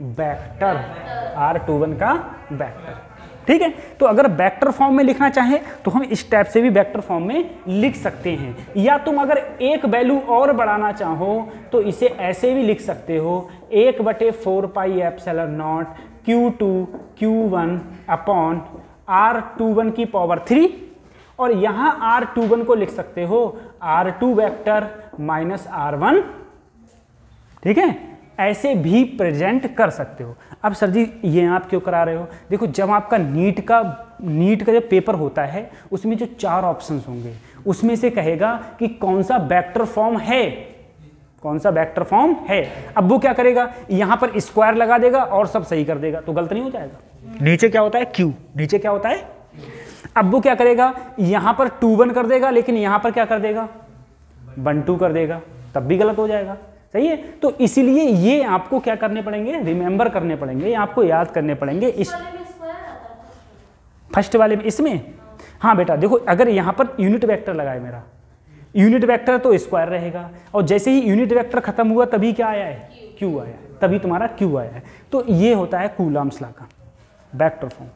वेक्टर। R21 का वेक्टर। ठीक है, तो अगर वेक्टर फॉर्म में लिखना चाहें तो हम इस टाइप से भी वेक्टर फॉर्म में लिख सकते हैं। या तुम अगर एक वैल्यू और बढ़ाना चाहो तो इसे ऐसे भी लिख सकते हो, 1/4 pi epsilon not Q2 Q1 upon R21 की पावर 3, और यहां R21 को लिख सकते हो R2 वेक्टर माइनस R1। ठीक है, ऐसे भी प्रेजेंट कर सकते हो। अब सर जी ये आप क्यों करा रहे हो? देखो जब आपका नीट का जब पेपर होता है उसमें जो 4 ऑप्शंस होंगे उसमें से कहेगा कि कौन सा वेक्टर फॉर्म है, कौन सा वेक्टर फॉर्म है। अब वो क्या करेगा? यहां पर स्क्वायर लगा देगा और सब सही कर देगा, तो गलत नहीं हो जाएगा। नीचे क्या होता है? Q। नीचे क्या होता है? अब वो क्या करेगा, यहाँ पर 2 1 कर देगा, लेकिन यहाँ पर क्या कर देगा, 1 2 कर देगा, तब भी गलत हो जाएगा। सही है, तो इसीलिए ये आपको क्या करने पड़ेंगे, रिमेंबर करने पड़ेंगे, आपको याद करने पड़ेंगे। इस फर्स्ट वाले में, इसमें हाँ बेटा देखो, अगर यहाँ पर यूनिट वेक्टर लगाए मेरा, यूनिट वेक्टर तो स्क्वायर रहेगा, और जैसे ही यूनिट वेक्टर खत्म हुआ तभी क्या आया है, क्यू आया है, तभी तुम्हारा क्यू आया है। तो ये होता है कूलम्ब्स लॉ का वेक्टर फॉर्म।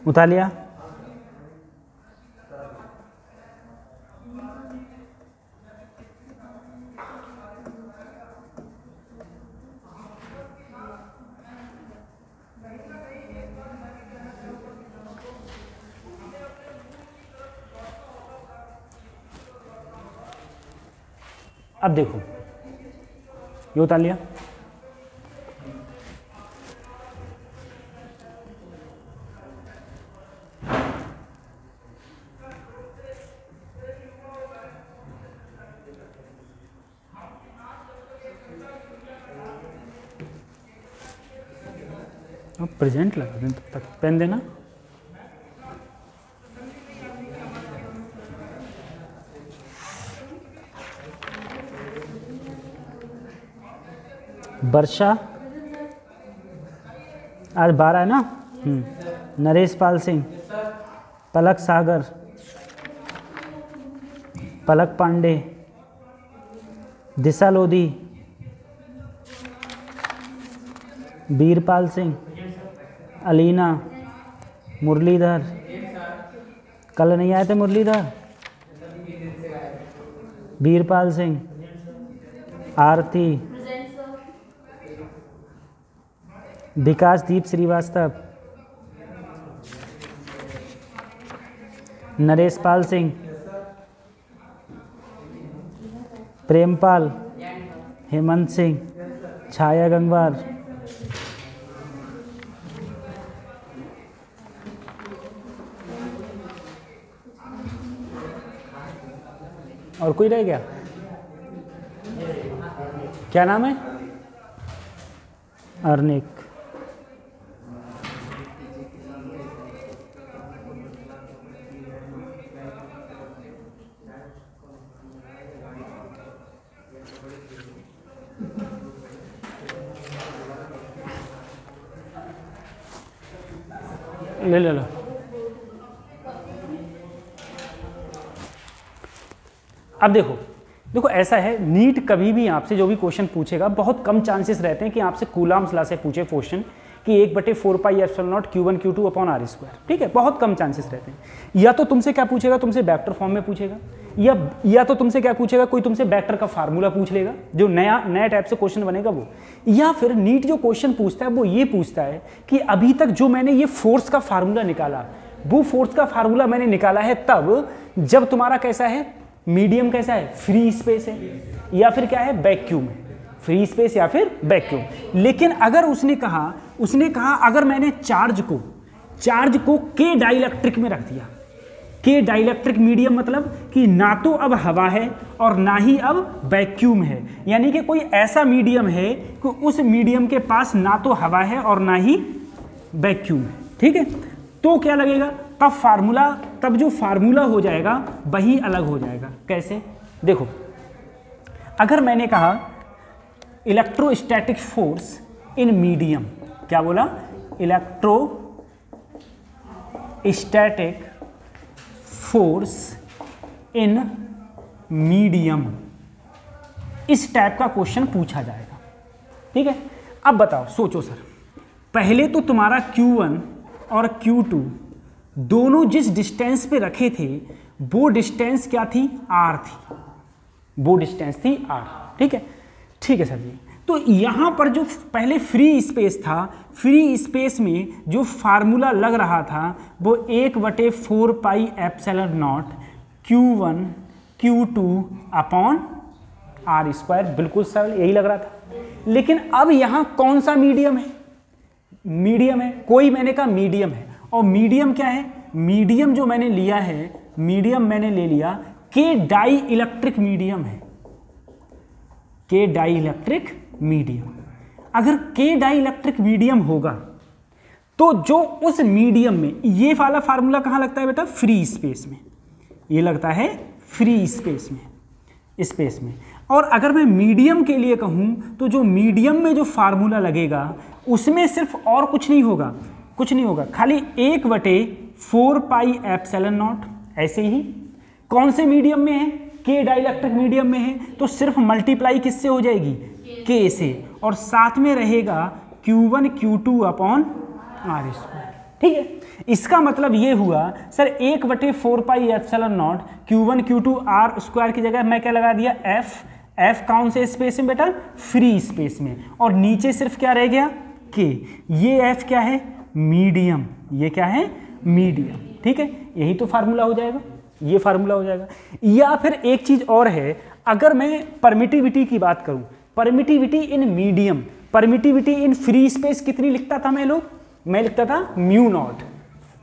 उतार लिया। अब देखो ये उतार लिया। अब प्रेजेंट लगा दें, तब तक पेन देना। वर्षा आज 12 है ना। नरेश पाल सिंह, पलक सागर, पलक पांडे, दिशा लोधी, वीरपाल सिंह, अलीना, मुरलीधर, कल नहीं आए थे मुरलीधर, वीरपाल सिंह, आरती, विकास दीप श्रीवास्तव, नरेश पाल सिंह, प्रेमपाल, हेमंत सिंह, छाया गंगवार, और कोई रह गया? क्या नाम है? अर्निक। ले ले लो। अब देखो देखो ऐसा है, नीट कभी भी आपसे जो भी क्वेश्चन पूछेगा, बहुत कम चांसेस रहते हैं कि आपसे कूलम्ब्स लॉ से पूछे क्वेश्चन कि 1/4 pi epsilon not Q1 Q2 upon R square. ठीक है, बहुत कम चांसेस रहते हैं। या तो तुमसे क्या पूछेगा, तुमसे वेक्टर फॉर्म में पूछेगा, या तो तुमसे क्या पूछेगा, कोई तुमसे वेक्टर का फार्मूला पूछ लेगा, जो नया टाइप से क्वेश्चन बनेगा वो। या फिर नीट जो क्वेश्चन पूछता है वो ये पूछता है कि अभी तक जो मैंने ये फोर्स का फार्मूला निकाला, वो फोर्स का फार्मूला मैंने निकाला है तब जब तुम्हारा कैसा है, मीडियम कैसा है, फ्री स्पेस है, या फिर क्या है, वैक्यूम है, फ्री स्पेस या फिर वैक्यूम। लेकिन अगर उसने कहा अगर मैंने चार्ज को के डाइलेक्ट्रिक में रख दिया, के डाइलेक्ट्रिक मीडियम मतलब कि ना तो अब हवा है और ना ही अब वैक्यूम है, यानी कि कोई ऐसा मीडियम है कि उस मीडियम के पास ना तो हवा है और ना ही वैक्यूम है। ठीक है, तो क्या लगेगा, तब जो फार्मूला हो जाएगा वही अलग हो जाएगा। कैसे, देखो अगर मैंने कहा इलेक्ट्रोस्टैटिक फोर्स इन मीडियम, क्या बोला, इलेक्ट्रोस्टैटिक फोर्स इन मीडियम, इस टाइप का क्वेश्चन पूछा जाएगा। ठीक है, अब बताओ, सोचो सर, पहले तो तुम्हारा Q1 और Q2 दोनों जिस डिस्टेंस पे रखे थे वो डिस्टेंस क्या थी, R थी, वो डिस्टेंस थी R। ठीक है, ठीक है सर जी। तो यहाँ पर जो पहले फ्री स्पेस था, फ्री स्पेस में जो फार्मूला लग रहा था वो 1/4 pi epsilon not Q1 Q2 upon R square, बिल्कुल सरल यही लग रहा था। लेकिन अब यहाँ कौन सा मीडियम है, मीडियम है, कोई मैंने कहा मीडियम है, और मीडियम क्या है, मीडियम जो मैंने लिया है, मीडियम मैंने ले लिया के डाई इलेक्ट्रिक मीडियम है, के डाई इलेक्ट्रिक मीडियम। अगर के डाई इलेक्ट्रिक मीडियम होगा तो जो उस मीडियम में, ये वाला फार्मूला कहाँ लगता है बेटा, फ्री स्पेस में, ये लगता है फ्री स्पेस में। और अगर मैं मीडियम के लिए कहूँ तो जो मीडियम में जो फार्मूला लगेगा उसमें सिर्फ और कुछ नहीं होगा, खाली 1/4 पाई एप्सिलॉन नॉट। ऐसे ही कौन से मीडियम में है, के डाइलेक्ट्रिक मीडियम में है, तो सिर्फ मल्टीप्लाई किससे हो जाएगी, के से, और साथ में रहेगा Q1 Q2 upon R square. ठीक है, इसका मतलब ये हुआ sir 1/4 pi epsilon not Q1 Q2 R square की जगह मैं क्या लगा दिया, F कौन से स्पेस में बेटा, फ्री स्पेस में, और नीचे सिर्फ क्या रह गया, के। ये F क्या है, मीडियम, ये क्या है, मीडियम। ठीक है, यही तो फार्मूला हो जाएगा, ये फार्मूला हो जाएगा। या फिर एक चीज और है, अगर मैं परमिटिविटी की बात करूं, permittivity in medium, permittivity in free space कितनी लिखता था मैं लिखता था mu naught.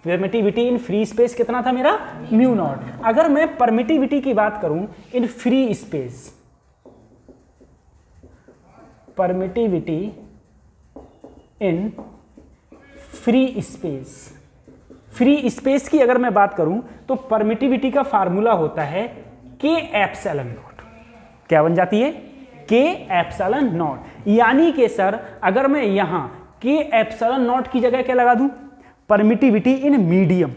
Permittivity in free space कितना था मेरा, म्यू नॉट। अगर मैं परमिटिविटी की बात करूं in free space, permittivity in free space की अगर मैं बात करूं तो परमिटिविटी का फार्मूला होता है के एप्सिलॉन नॉट। क्या बन जाती है, के एप्सिलॉन नॉट। यानी कि सर अगर मैं यहां के एप्सिलॉन नॉट की जगह क्या लगा दूं, परमिटिविटी इन मीडियम,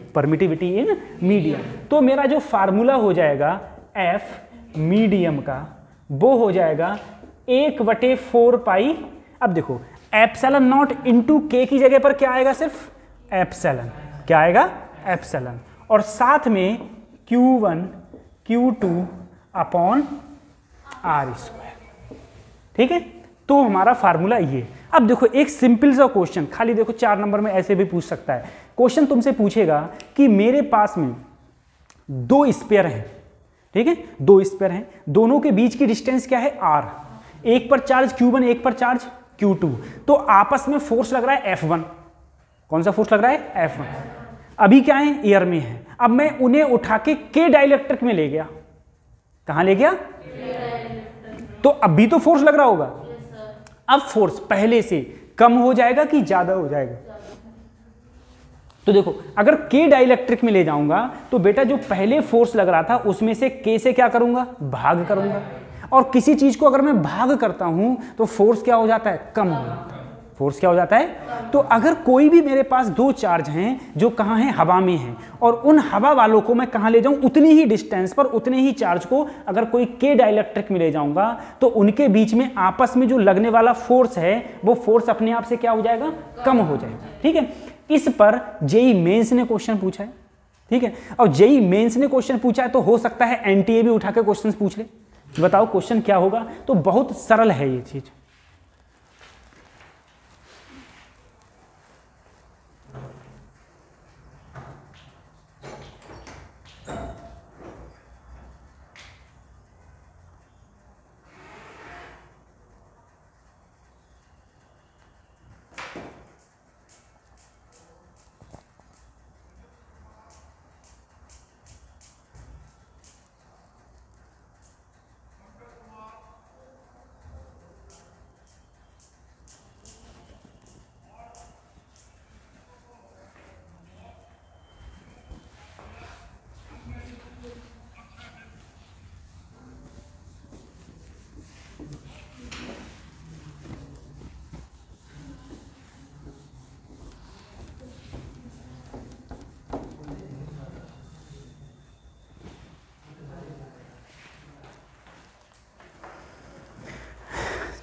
तो मेरा जो फार्मूला हो जाएगा एफ मीडियम का, वो हो जाएगा 1/4 पाई। अब देखो एप्सिलॉन नॉट इंटू के की जगह पर क्या आएगा, सिर्फ एप्सिलॉन, क्या आएगा, एप्सिलॉन, और साथ में Q1 Q2 upon R square. ठीक है, तो हमारा फार्मूला ये। अब देखो एक सिंपल सा क्वेश्चन, खाली देखो 4 नंबर में ऐसे भी पूछ सकता है। क्वेश्चन तुमसे पूछेगा कि मेरे पास में 2 स्पेयर हैं, ठीक है, 2 स्पेयर हैं, दोनों के बीच की डिस्टेंस क्या है, R। एक पर चार्ज Q1, एक पर चार्ज Q2, तो आपस में फोर्स लग रहा है F1। कौन सा फोर्स लग रहा है, F1। अभी क्या है, एयर में है। अब मैं उन्हें उठा के के डाइलेक्ट्रिक में ले गया, कहां ले गया, तो अभी तो फोर्स लग रहा होगा। अब फोर्स पहले से कम हो जाएगा कि ज्यादा हो जाएगा, तो देखो अगर के डाइलेक्ट्रिक में ले जाऊंगा तो बेटा जो पहले फोर्स लग रहा था उसमें से के से क्या करूंगा, भाग करूंगा, और किसी चीज को अगर मैं भाग करता हूं तो फोर्स क्या हो जाता है, कम हो जाता है। फोर्स क्या हो जाता है, तो अगर कोई भी मेरे पास 2 चार्ज हैं जो कहाँ हैं, हवा में हैं, और उन हवा वालों को मैं कहाँ ले जाऊं, उतनी ही डिस्टेंस पर उतने ही चार्ज को अगर कोई के डाइलेक्ट्रिक में ले जाऊंगा तो उनके बीच में आपस में जो लगने वाला फोर्स है वो फोर्स अपने आप से क्या हो जाएगा, कम हो जाएगा। ठीक है, इस पर जेई मेंस ने क्वेश्चन पूछा है। ठीक है, और जेई मेंस ने क्वेश्चन पूछा है तो हो सकता है एनटीए भी उठा के क्वेश्चन पूछ ले। बताओ क्वेश्चन क्या होगा, तो बहुत सरल है ये चीज।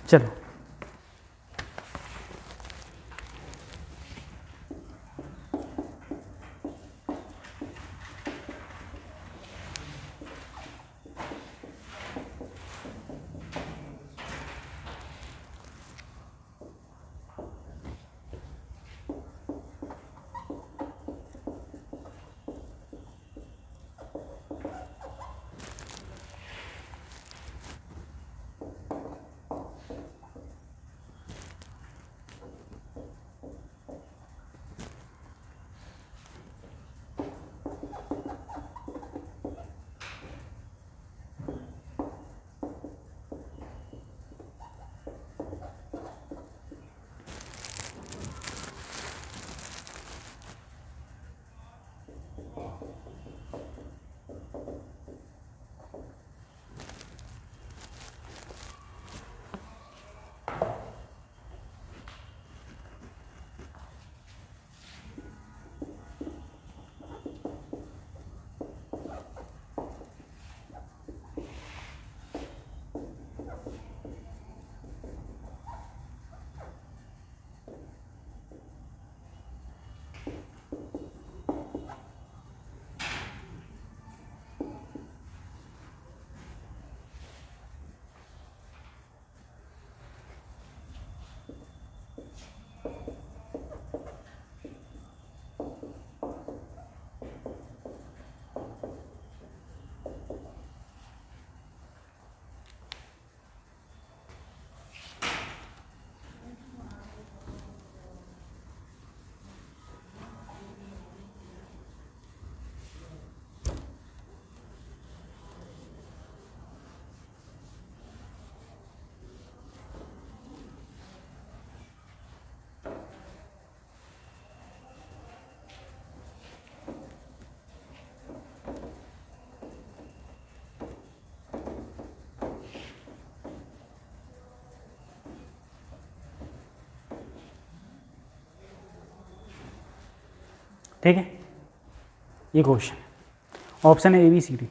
चलो ठीक है, ये क्वेश्चन ऑप्शन है ABCD।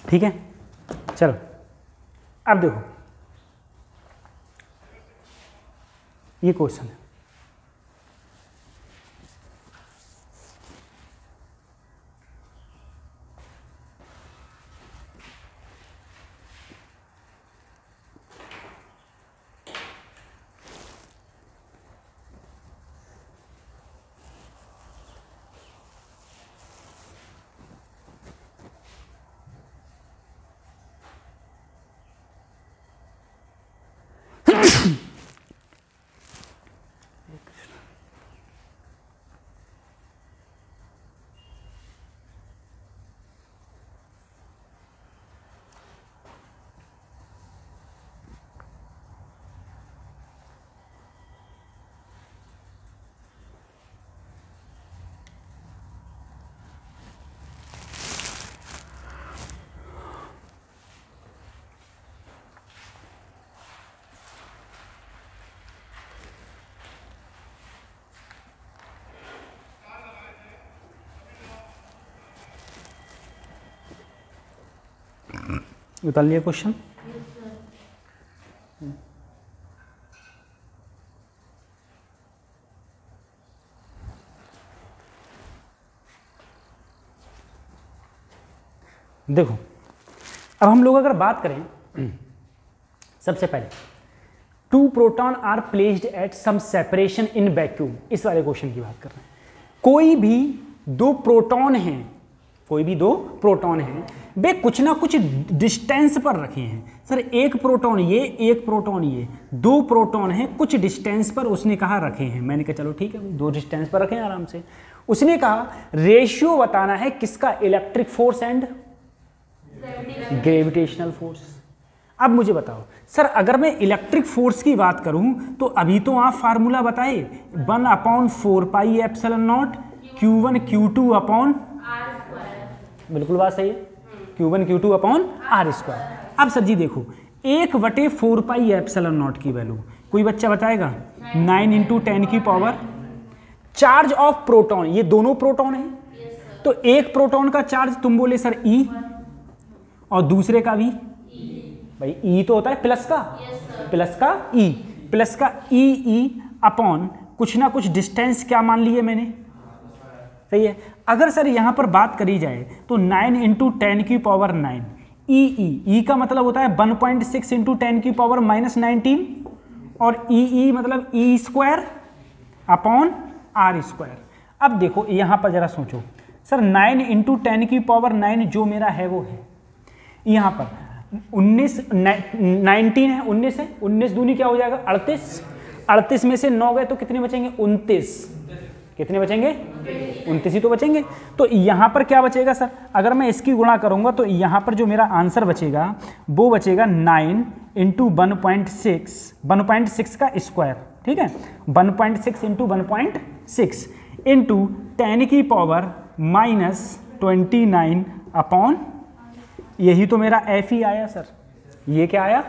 ठीक है, चलो अब देखो ये क्वेश्चन है, उतार लिया क्वेश्चन। देखो अब हम लोग अगर बात करें सबसे पहले, two proton are placed at some separation in vacuum, इस वाले क्वेश्चन की बात कर रहे हैं। कोई भी दो प्रोटॉन हैं, कोई भी दो प्रोटॉन हैं, वे कुछ ना कुछ डिस्टेंस पर रखे हैं। सर एक प्रोटॉन ये, एक प्रोटॉन ये, दो प्रोटॉन हैं कुछ डिस्टेंस पर, उसने कहा रखे हैं। मैंने कहा चलो ठीक है, दो डिस्टेंस पर रखें आराम से। उसने कहा रेशियो बताना है किसका, electric force and gravitational force. अब मुझे बताओ सर, अगर मैं इलेक्ट्रिक फोर्स की बात करूं तो अभी तो आप फार्मूला बताए 1/4πε0 Q1 Q2 अपॉन, बिल्कुल बात सही है, Q1 Q2 अपॉन R²। अब सर जी देखो 1/4πε0 की वैल्यू कोई बच्चा बताएगा? 9 × 10 की पावर चार्ज ऑफ प्रोटॉन, ये दोनों प्रोटॉन हैं तो एक प्रोटॉन का चार्ज तुम बोले सर E और दूसरे का भी भाई E तो होता है प्लस का, प्लस का E, प्लस का E अपॉन कुछ ना कुछ डिस्टेंस क्या मान लिए मैंने, सही है। अगर सर यहाँ पर बात करी जाए तो 9 × 10 की पावर 9 E का मतलब होता है 1.6 × 10 की पावर -19 और E मतलब E² अपॉन R²। अब देखो यहाँ पर जरा सोचो सर, 9 × 10 की पावर 9 जो मेरा है वो है, यहाँ पर 19 है, 19 है, 19 दूनी क्या हो जाएगा 38, 38 में से 9 गए तो कितने बचेंगे 29, कितने बचेंगे 29 ही तो बचेंगे। तो यहाँ पर क्या बचेगा सर, अगर मैं इसकी गुणा करूँगा तो यहाँ पर जो मेरा आंसर बचेगा वो बचेगा 9 × 1.6 का स्क्वायर, ठीक है, 1.6 × 1.6 इंटू 10 की पावर -29 अपॉन, यही तो मेरा F ही आया सर, ये क्या आया।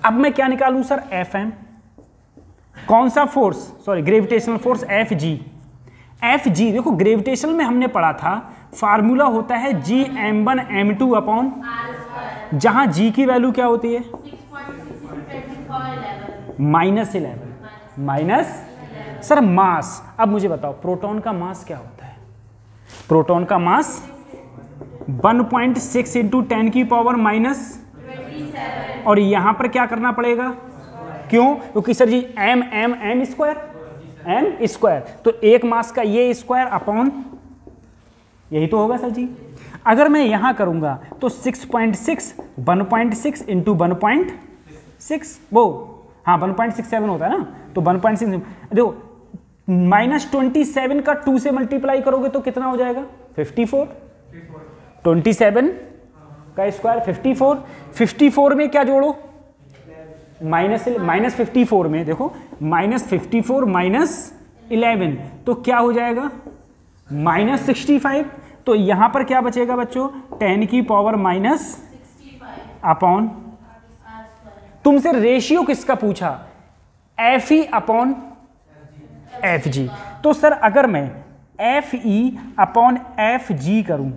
अब मैं क्या निकालूं सर, Fm, कौन सा force, sorry gravitational force Fg देखो ग्रेविटेशनल में हमने पढ़ा था फार्मूला होता है Gm1 m2 अपॉन, जहां G की वैल्यू क्या होती है -11 सर मास। अब मुझे बताओ प्रोटॉन का मास क्या होता है, प्रोटॉन का मास 1.6 × 10 की पावर -27 और यहाँ पर क्या करना पड़ेगा, क्यों, क्योंकि सर जी m स्क्वायर, तो एक मास का ये स्क्वायर अपॉन, यही तो होगा सर जी। अगर मैं यहाँ करूँगा तो 1.6 × 1.6 वो हाँ 1.67 होता है ना, तो 1.6 देखो -27 का 2 से मल्टीप्लाई करोगे तो कितना हो जाएगा 54, 27 का स्क्वायर 54, 54 में क्या जोड़ो -54 में देखो -54 -11 तो क्या हो जाएगा -65। तो यहाँ पर क्या बचेगा बच्चों 10 की पावर माइनस अपॉन, तुमसे रेशियो किसका पूछा Fe अपॉन Fg। तो सर अगर मैं Fe अपॉन Fg करूं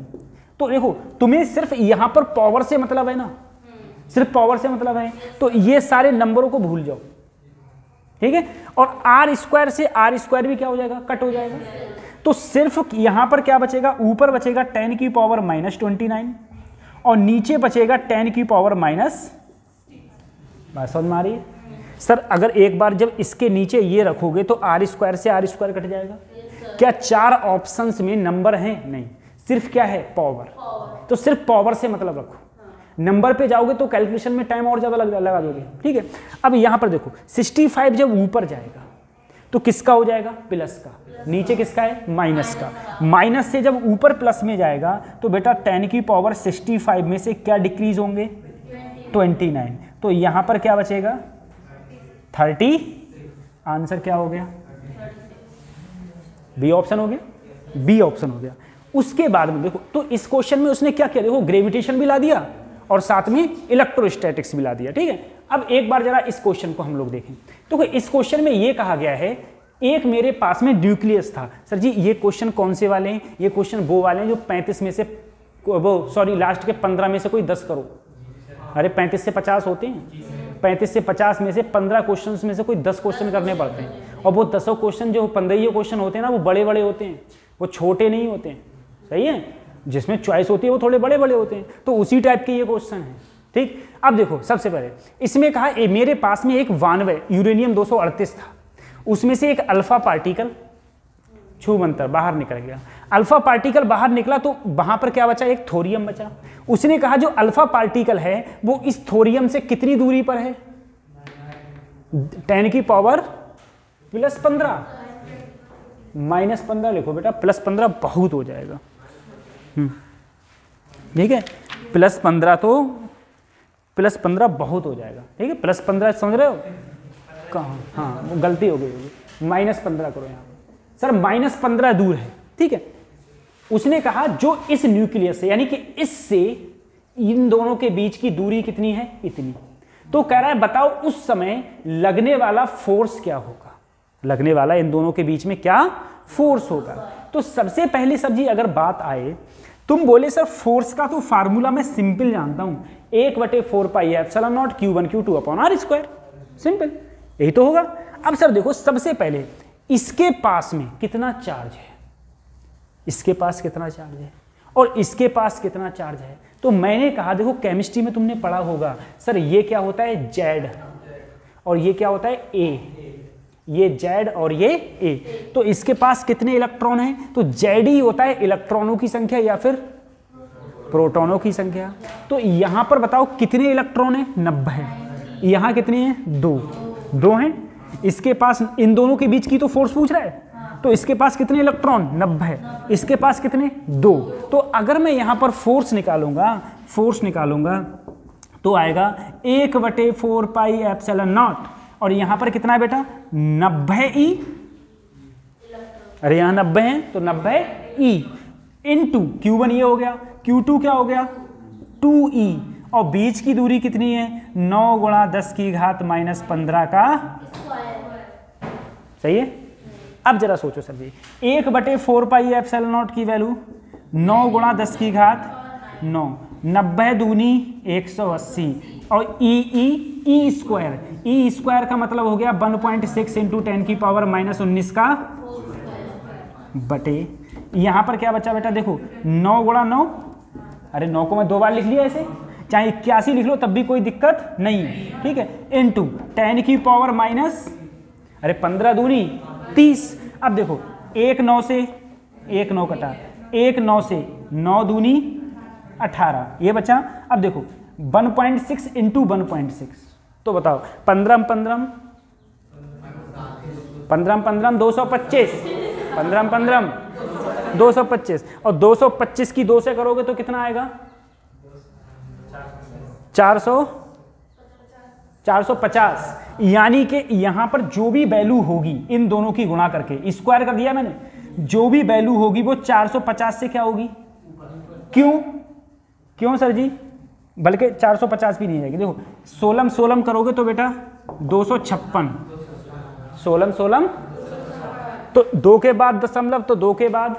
तो देखो तुम्हें सिर्फ यहाँ पर पावर से मतलब है ना, सिर्फ पावर से मतलब है, तो ये सारे नंबरों को भूल जाओ, ठीक है। और आर स्क्वायर से आर स्क्वायर भी क्या हो जाएगा, कट हो जाएगा। तो सिर्फ यहाँ पर क्या बचेगा, ऊपर बचेगा 10 की पावर -29 और नीचे बचेगा 10 की पावर माइनस, बात समझ में आ रही है सर? अगर एक बार जब इसके नीचे ये रखोगे तो आर स्क्वायर से आर स्क्वायर कट जाएगा। क्या 4 ऑप्शंस में नंबर हैं? नहीं, सिर्फ क्या है, पावर। तो सिर्फ पावर से मतलब रखो। नंबर पे जाओगे तो कैलकुलेशन में टाइम और ज़्यादा लगा दोगे, ठीक है। अब यहाँ पर देखो 65 जब ऊपर जाएगा तो किसका हो जाएगा, प्लस का, नीचे किसका है, माइनस का। माइनस से जब ऊपर प्लस में जाएगा तो बेटा 10 की पावर 65 में से क्या डिक्रीज होंगे, 29। तो यहाँ पर क्या बचेगा, 30। आंसर क्या हो गया, बी ऑप्शन हो गया, बी ऑप्शन हो गया। उसके बाद में देखो, तो इस क्वेश्चन में उसने क्या किया, देखो ग्रेविटेशन भी ला दिया और साथ में इलेक्ट्रोस्टैटिक्स भी ला दिया, ठीक है। अब एक बार जरा इस क्वेश्चन को हम लोग देखें। तो इस क्वेश्चन में ये कहा गया है, एक मेरे पास में न्यूक्लियस था। सर जी ये क्वेश्चन कौन से वाले हैं, ये क्वेश्चन वो वाले हैं जो 35 में से वो सॉरी लास्ट के 15 में से कोई 10 करो। अरे 35 से 50 होते हैं, 35 से 50 में से 15 क्वेश्चन में से कोई 10 क्वेश्चन करने पड़ते हैं। और वो 10 क्वेश्चन जो 15 क्वेश्चन होते हैं ना, वो बड़े बड़े होते हैं, वो छोटे नहीं होते हैं, सही है। जिसमें चॉइस होती है वो थोड़े बड़े बड़े होते हैं। तो उसी टाइप के ये क्वेश्चन है, ठीक। अब देखो सबसे पहले इसमें कहा मेरे पास में एक वानवे यूरेनियम 238 था, उसमें से एक अल्फा पार्टिकल छूमंतर बाहर निकल गया। अल्फा पार्टिकल बाहर निकला तो वहां पर क्या बचा, एक थोरियम बचा। उसने कहा जो अल्फा पार्टिकल है वो इस थोरियम से कितनी दूरी पर है, 10 की पावर +15, -15 लिखो बेटा, +15 बहुत हो जाएगा, ठीक है। +15 तो +15 बहुत हो जाएगा, ठीक है। +15 समझ रहे हो कहाँ, हाँ वो गलती हो गई होगी, -15 करो यहाँ सर, -15 दूर है, ठीक है। उसने कहा जो इस न्यूक्लियस से यानी कि इससे इन दोनों के बीच की दूरी कितनी है, इतनी। तो कह रहा है बताओ उस समय लगने वाला फोर्स क्या होगा, लगने वाला इन दोनों के बीच में क्या फोर्स होगा। तो सबसे पहले सब्जी अगर बात आए, तुम बोले सर फोर्स का तो फार्मूला मैं सिंपल जानता हूं, 1/4πε0 Q1 Q2/r², सिंपल, यही तो होगा। अब सर देखो सबसे पहले इसके पास में कितना चार्ज है, इसके पास कितना चार्ज है और इसके पास कितना चार्ज है। तो मैंने कहा देखो केमिस्ट्री में तुमने पढ़ा होगा सर, ये क्या होता है Z और ये क्या होता है A, ये Z और ये A। तो इसके पास कितने इलेक्ट्रॉन हैं, तो Z ही होता है इलेक्ट्रॉनों की संख्या या फिर प्रोटॉनों की संख्या। तो यहां पर बताओ कितने इलेक्ट्रॉन हैं, 90 है। यहां कितने हैं, 2 हैं। इसके पास इन दोनों के बीच की तो फोर्स पूछ रहा है, तो इसके पास कितने इलेक्ट्रॉन, 90 है। इसके पास कितने, 2। तो अगर मैं यहां पर फोर्स निकालूंगा तो आएगा 1/4πε0 और यहां पर कितना है बेटा, 90E। अरे यहां 90 है तो 90E इंटू Q1 ये हो गया, Q2 क्या हो गया, 2E। और बीच की दूरी कितनी है, 9 × 10⁻⁻15 का सही है। अब जरा सोचो सर जी, 1/4πε0 की वैल्यू 9 × 10⁻9, 90 दूनी 180 और ई स्क्वायर का मतलब हो गया 1.6 × 10⁻⁻19 का बटे, यहां पर क्या बचा बेटा, देखो 9 × 9, अरे 9 को मैं 2 बार लिख लिया ऐसे, चाहे 81 लिख लो तब भी कोई दिक्कत नहीं है, ठीक है। इंटू 10⁻⁻, अरे 15 दूनी 30। अब देखो 1 9 से 1 9 कटा, 1 9 से 9 दूनी 18, ये बचा। अब देखो 1.6 × 1.6, तो बताओ 15 225, 15 225 और 225 की 2 से करोगे तो कितना आएगा, 450। यानी कि यहां पर जो भी वैल्यू होगी इन दोनों की गुणा करके, स्क्वायर कर दिया मैंने, जो भी वैल्यू होगी वो 450 से क्या होगी, क्यों सर जी, बल्कि 450 भी नहीं जाएगी। देखो 16 करोगे तो बेटा 256, 16 तो 2 के बाद दशमलव, तो 2 के बाद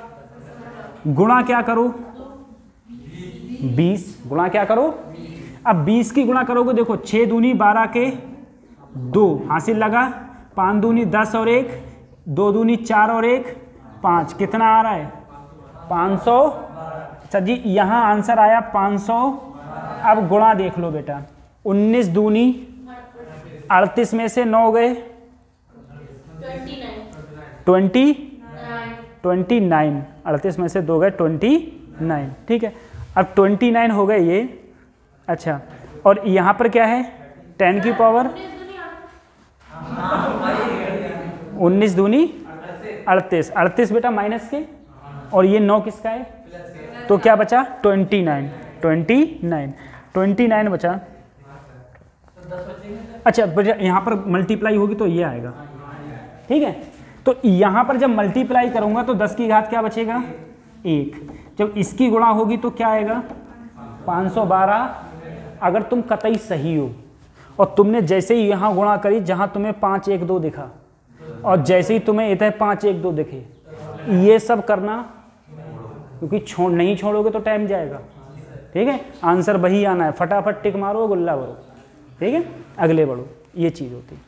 गुणा क्या करो 20 गुणा क्या करो, अब 20 की गुणा करोगे, देखो 6 दूनी 12 के 2 हासिल लगा, 5 दूनी 10 और 1, 2 दूनी 4 और 1 5, कितना आ रहा है 500। अच्छा जी यहाँ आंसर आया 500। अब गुणा देख लो बेटा, 19 दूनी 38 में से 9 गए 29, 38 में से 2 गए 29, ठीक है। अब 29 हो गए ये। अच्छा और यहाँ पर क्या है 10 की पावर 19 दूनी 38, 38 बेटा माइनस के, और ये 9 किसका है, तो क्या बचा 29 बचा। अच्छा यहाँ पर मल्टीप्लाई होगी तो ये आएगा, ठीक है। तो यहाँ पर जब मल्टीप्लाई करूंगा तो 10 की घात क्या बचेगा 1, जब इसकी गुणा होगी तो क्या आएगा 512। अगर तुम कतई सही हो और तुमने जैसे ही यहाँ गुणा करी जहाँ तुम्हें 5 1 2 दिखा और जैसे ही तुम्हें इधर 5 1 2 दिखे, ये सब करना, क्योंकि नहीं छोड़ोगे तो टाइम जाएगा, ठीक है। आंसर वही आना है, फटाफट टिक मारो गुल्ला भरो, ठीक है, अगले बढ़ो, ये चीज़ होती है।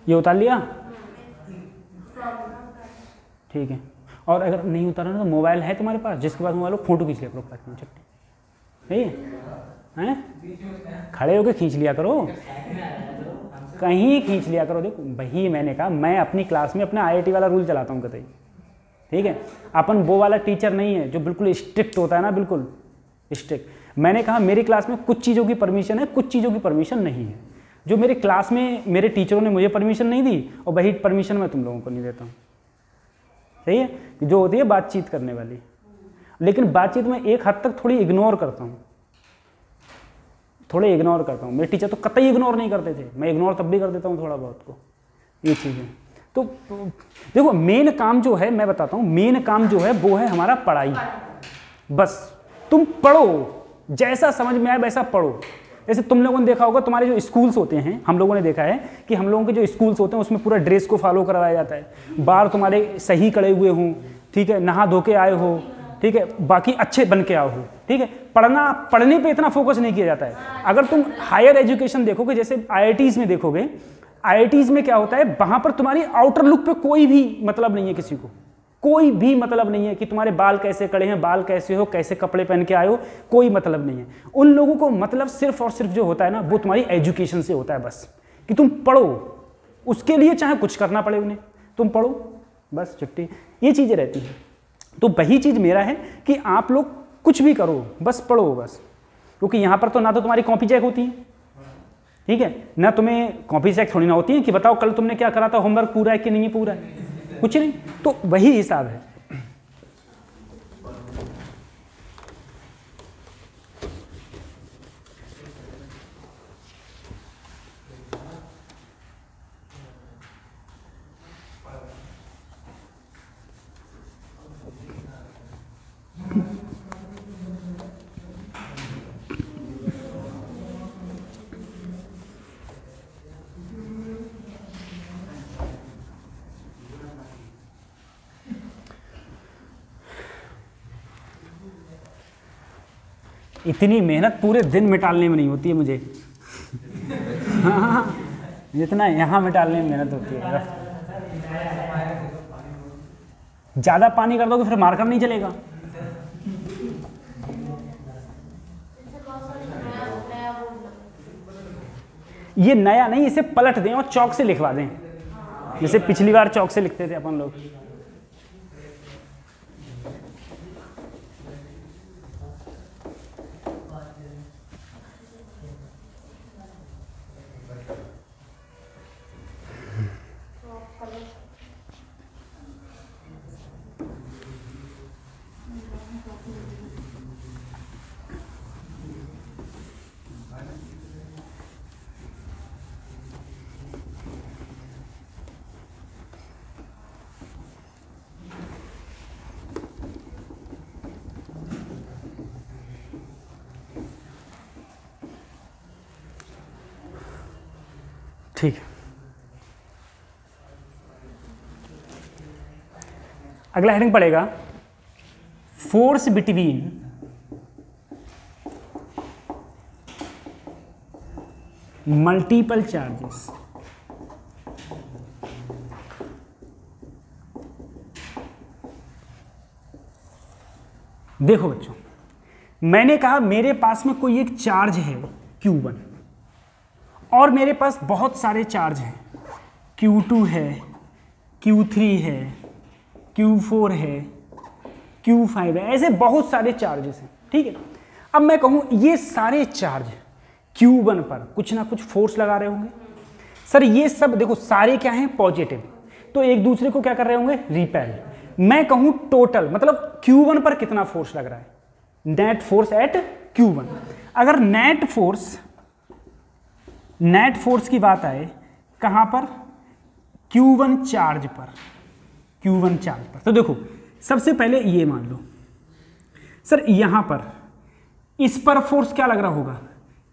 ये उतार लिया, ठीक है। और अगर नहीं उतारा ना तो मोबाइल है तुम्हारे पास, जिसके पास मोबाइल हो फोटो खींच लिया करो पास में छुट्टी, ठीक है, हैं खड़े होकर खींच लिया करो, कहीं खींच लिया करो। देखो वही मैंने कहा, मैं अपनी क्लास में अपना IIT वाला रूल चलाता हूँ कतई, ठीक है। अपन वो वाला टीचर नहीं है जो बिल्कुल स्ट्रिक्ट होता है ना, बिल्कुल स्ट्रिक्ट। मैंने कहा मेरी क्लास में कुछ चीज़ों की परमिशन है, कुछ चीज़ों की परमिशन नहीं है। जो मेरे क्लास में मेरे टीचरों ने मुझे परमिशन नहीं दी, और वही परमिशन मैं तुम लोगों को नहीं देता हूँ, सही है, जो होती है बातचीत करने वाली। लेकिन बातचीत में एक हद तक थोड़ी इग्नोर करता हूँ, थोड़े इग्नोर करता हूँ। मेरे टीचर तो कतई इग्नोर नहीं करते थे, मैं इग्नोर तब भी कर देता हूँ थोड़ा बहुत को, ये चीज़ है। तो देखो मेन काम जो है, मैं बताता हूँ, मेन काम जो है वो है हमारा पढ़ाई। बस तुम पढ़ो, जैसा समझ में आए वैसा पढ़ो। जैसे तुम लोगों ने देखा होगा, तुम्हारे जो स्कूल्स होते हैं, हम लोगों ने देखा है कि हम लोगों के जो स्कूल्स होते हैं उसमें पूरा ड्रेस को फॉलो करवाया जाता है, बाहर तुम्हारे सही खड़े हुए हों, ठीक है, नहा धो के आए हो, ठीक है, बाकी अच्छे बन के आओ हो, ठीक है। पढ़ने पे इतना फोकस नहीं किया जाता है। अगर तुम हायर एजुकेशन देखोगे, जैसे IITs में देखोगे, IITs में क्या होता है, वहाँ पर तुम्हारी आउटर लुक पे कोई भी मतलब नहीं है, किसी को कोई भी मतलब नहीं है कि तुम्हारे बाल कैसे कड़े हैं, बाल कैसे हो, कैसे कपड़े पहन के आए हो, कोई मतलब नहीं है। उन लोगों को मतलब सिर्फ और सिर्फ जो होता है ना, वो तुम्हारी एजुकेशन से होता है, बस कि तुम पढ़ो, उसके लिए चाहे कुछ करना पड़े उन्हें, तुम पढ़ो बस, छुट्टी, ये चीज़ें रहती हैं। तो वही चीज़ मेरा है कि आप लोग कुछ भी करो, बस पढ़ो बस, क्योंकि यहाँ पर तो ना तो तुम्हारी कॉपी चेक होती है, ठीक है, ना तुम्हें कॉपी चेक थोड़ी ना होती है कि बताओ कल तुमने क्या करा था, होमवर्क पूरा है कि नहीं है पूरा है, कुछ नहीं। तो वही हिसाब है। इतनी मेहनत पूरे दिन में टालने में नहीं होती है मुझे हाँ, जितना यहाँ में टालने में मेहनत होती है। ज़्यादा पानी कर दोगे फिर मार्कर नहीं चलेगा। ये नया नहीं, इसे पलट दें और चौक से लिखवा दें, जैसे पिछली बार चौक से लिखते थे अपन लोग। ठीक है, अगला हेडिंग पड़ेगा फोर्स बिटवीन मल्टीपल चार्जेस। देखो बच्चों, मैंने कहा मेरे पास में कोई एक चार्ज है Q1 और मेरे पास बहुत सारे चार्ज हैं, Q2 है, Q3 है, Q4 है, Q5 है, ऐसे बहुत सारे चार्जेस हैं। ठीक है, अब मैं कहूँ ये सारे चार्ज Q1 पर कुछ ना कुछ फोर्स लगा रहे होंगे। सर ये सब देखो सारे क्या हैं, पॉजिटिव, तो एक दूसरे को क्या कर रहे होंगे, रिपेल। मैं कहूँ टोटल मतलब Q1 पर कितना फोर्स लग रहा है, नेट फोर्स एट Q1। अगर नेट फोर्स की बात आए कहाँ पर, Q1 चार्ज पर, Q1 चार्ज पर, तो देखो सबसे पहले ये मान लो सर यहाँ पर इस पर फोर्स क्या लग रहा होगा,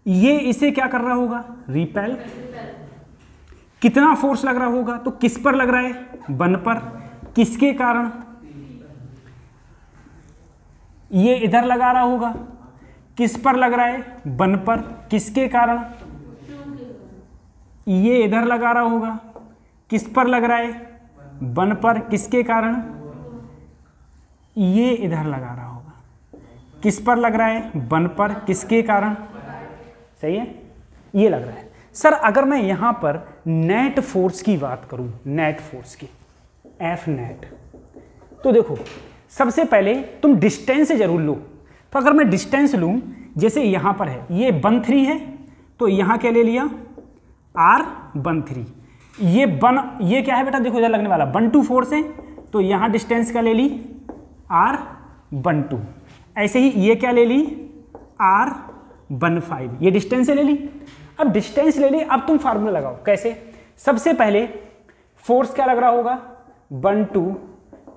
ये इसे क्या कर रहा होगा, रिपेल। कितना फोर्स लग रहा होगा, तो किस पर लग रहा है, 1 पर, किसके कारण, ये इधर लगा रहा होगा, किस पर लग रहा है, 1 पर, किसके कारण, ये इधर लगा रहा होगा, किस पर लग रहा है, 1 पर, किसके कारण, ये इधर लगा रहा होगा, किस पर लग रहा है, 1 पर, किसके कारण, सही है, ये लग रहा है। सर अगर मैं यहां पर नेट फोर्स की बात करूं, नेट फोर्स की, एफ नेट, तो देखो सबसे पहले तुम डिस्टेंस जरूर लो। तो अगर मैं डिस्टेंस लूं, जैसे यहां पर है ये 1 है, तो यहां क्या ले लिया, R13, ये क्या है बेटा, देखो इधर लगने वाला 1 फोर्स है, तो यहां डिस्टेंस क्या ले ली, R12। ऐसे ही ये क्या ले ली, R15, ये डिस्टेंस ले ली। अब डिस्टेंस ले ली, अब तुम फार्मूला लगाओ, कैसे, सबसे पहले फोर्स क्या लग रहा होगा, 12,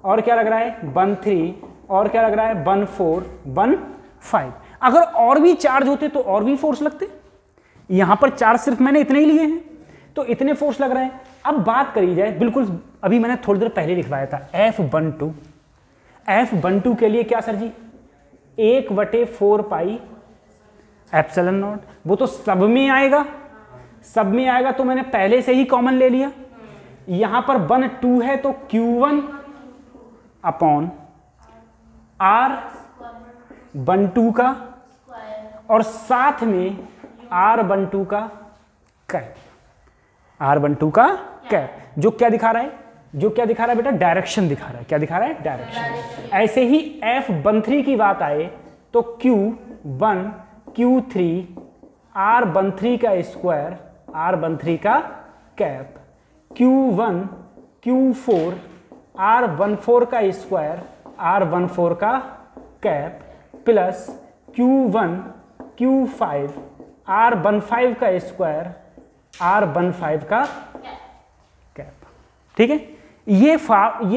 और क्या लग रहा है, 13, और क्या लग रहा है, 14, 15। अगर और भी चार्ज होते तो और भी फोर्स लगते, यहां पर चार्ज सिर्फ मैंने इतने ही लिए हैं, तो इतने फोर्स लग रहे हैं। अब बात करी जाए, बिल्कुल अभी मैंने थोड़ी देर पहले लिखवाया था, F12 के लिए क्या sir ji, 1/4 pi epsilon naught, वो तो सब में आएगा, तो मैंने पहले से ही कॉमन ले लिया। यहां पर 1 2 है, तो Q1 अपॉन R12 का, और साथ में R12 का कैप, R12 का कैप, जो क्या दिखा रहा है, बेटा, डायरेक्शन दिखा रहा है। क्या दिखा रहा है, डायरेक्शन। ऐसे ही F13 की बात आए तो Q1 Q3 R13 का स्क्वायर, R13 का कैप, Q1 Q4 R14 का स्क्वायर, R14 का cap, plus Q1 Q5 R15 का स्क्वायर, R15 का कैप। ठीक है, ये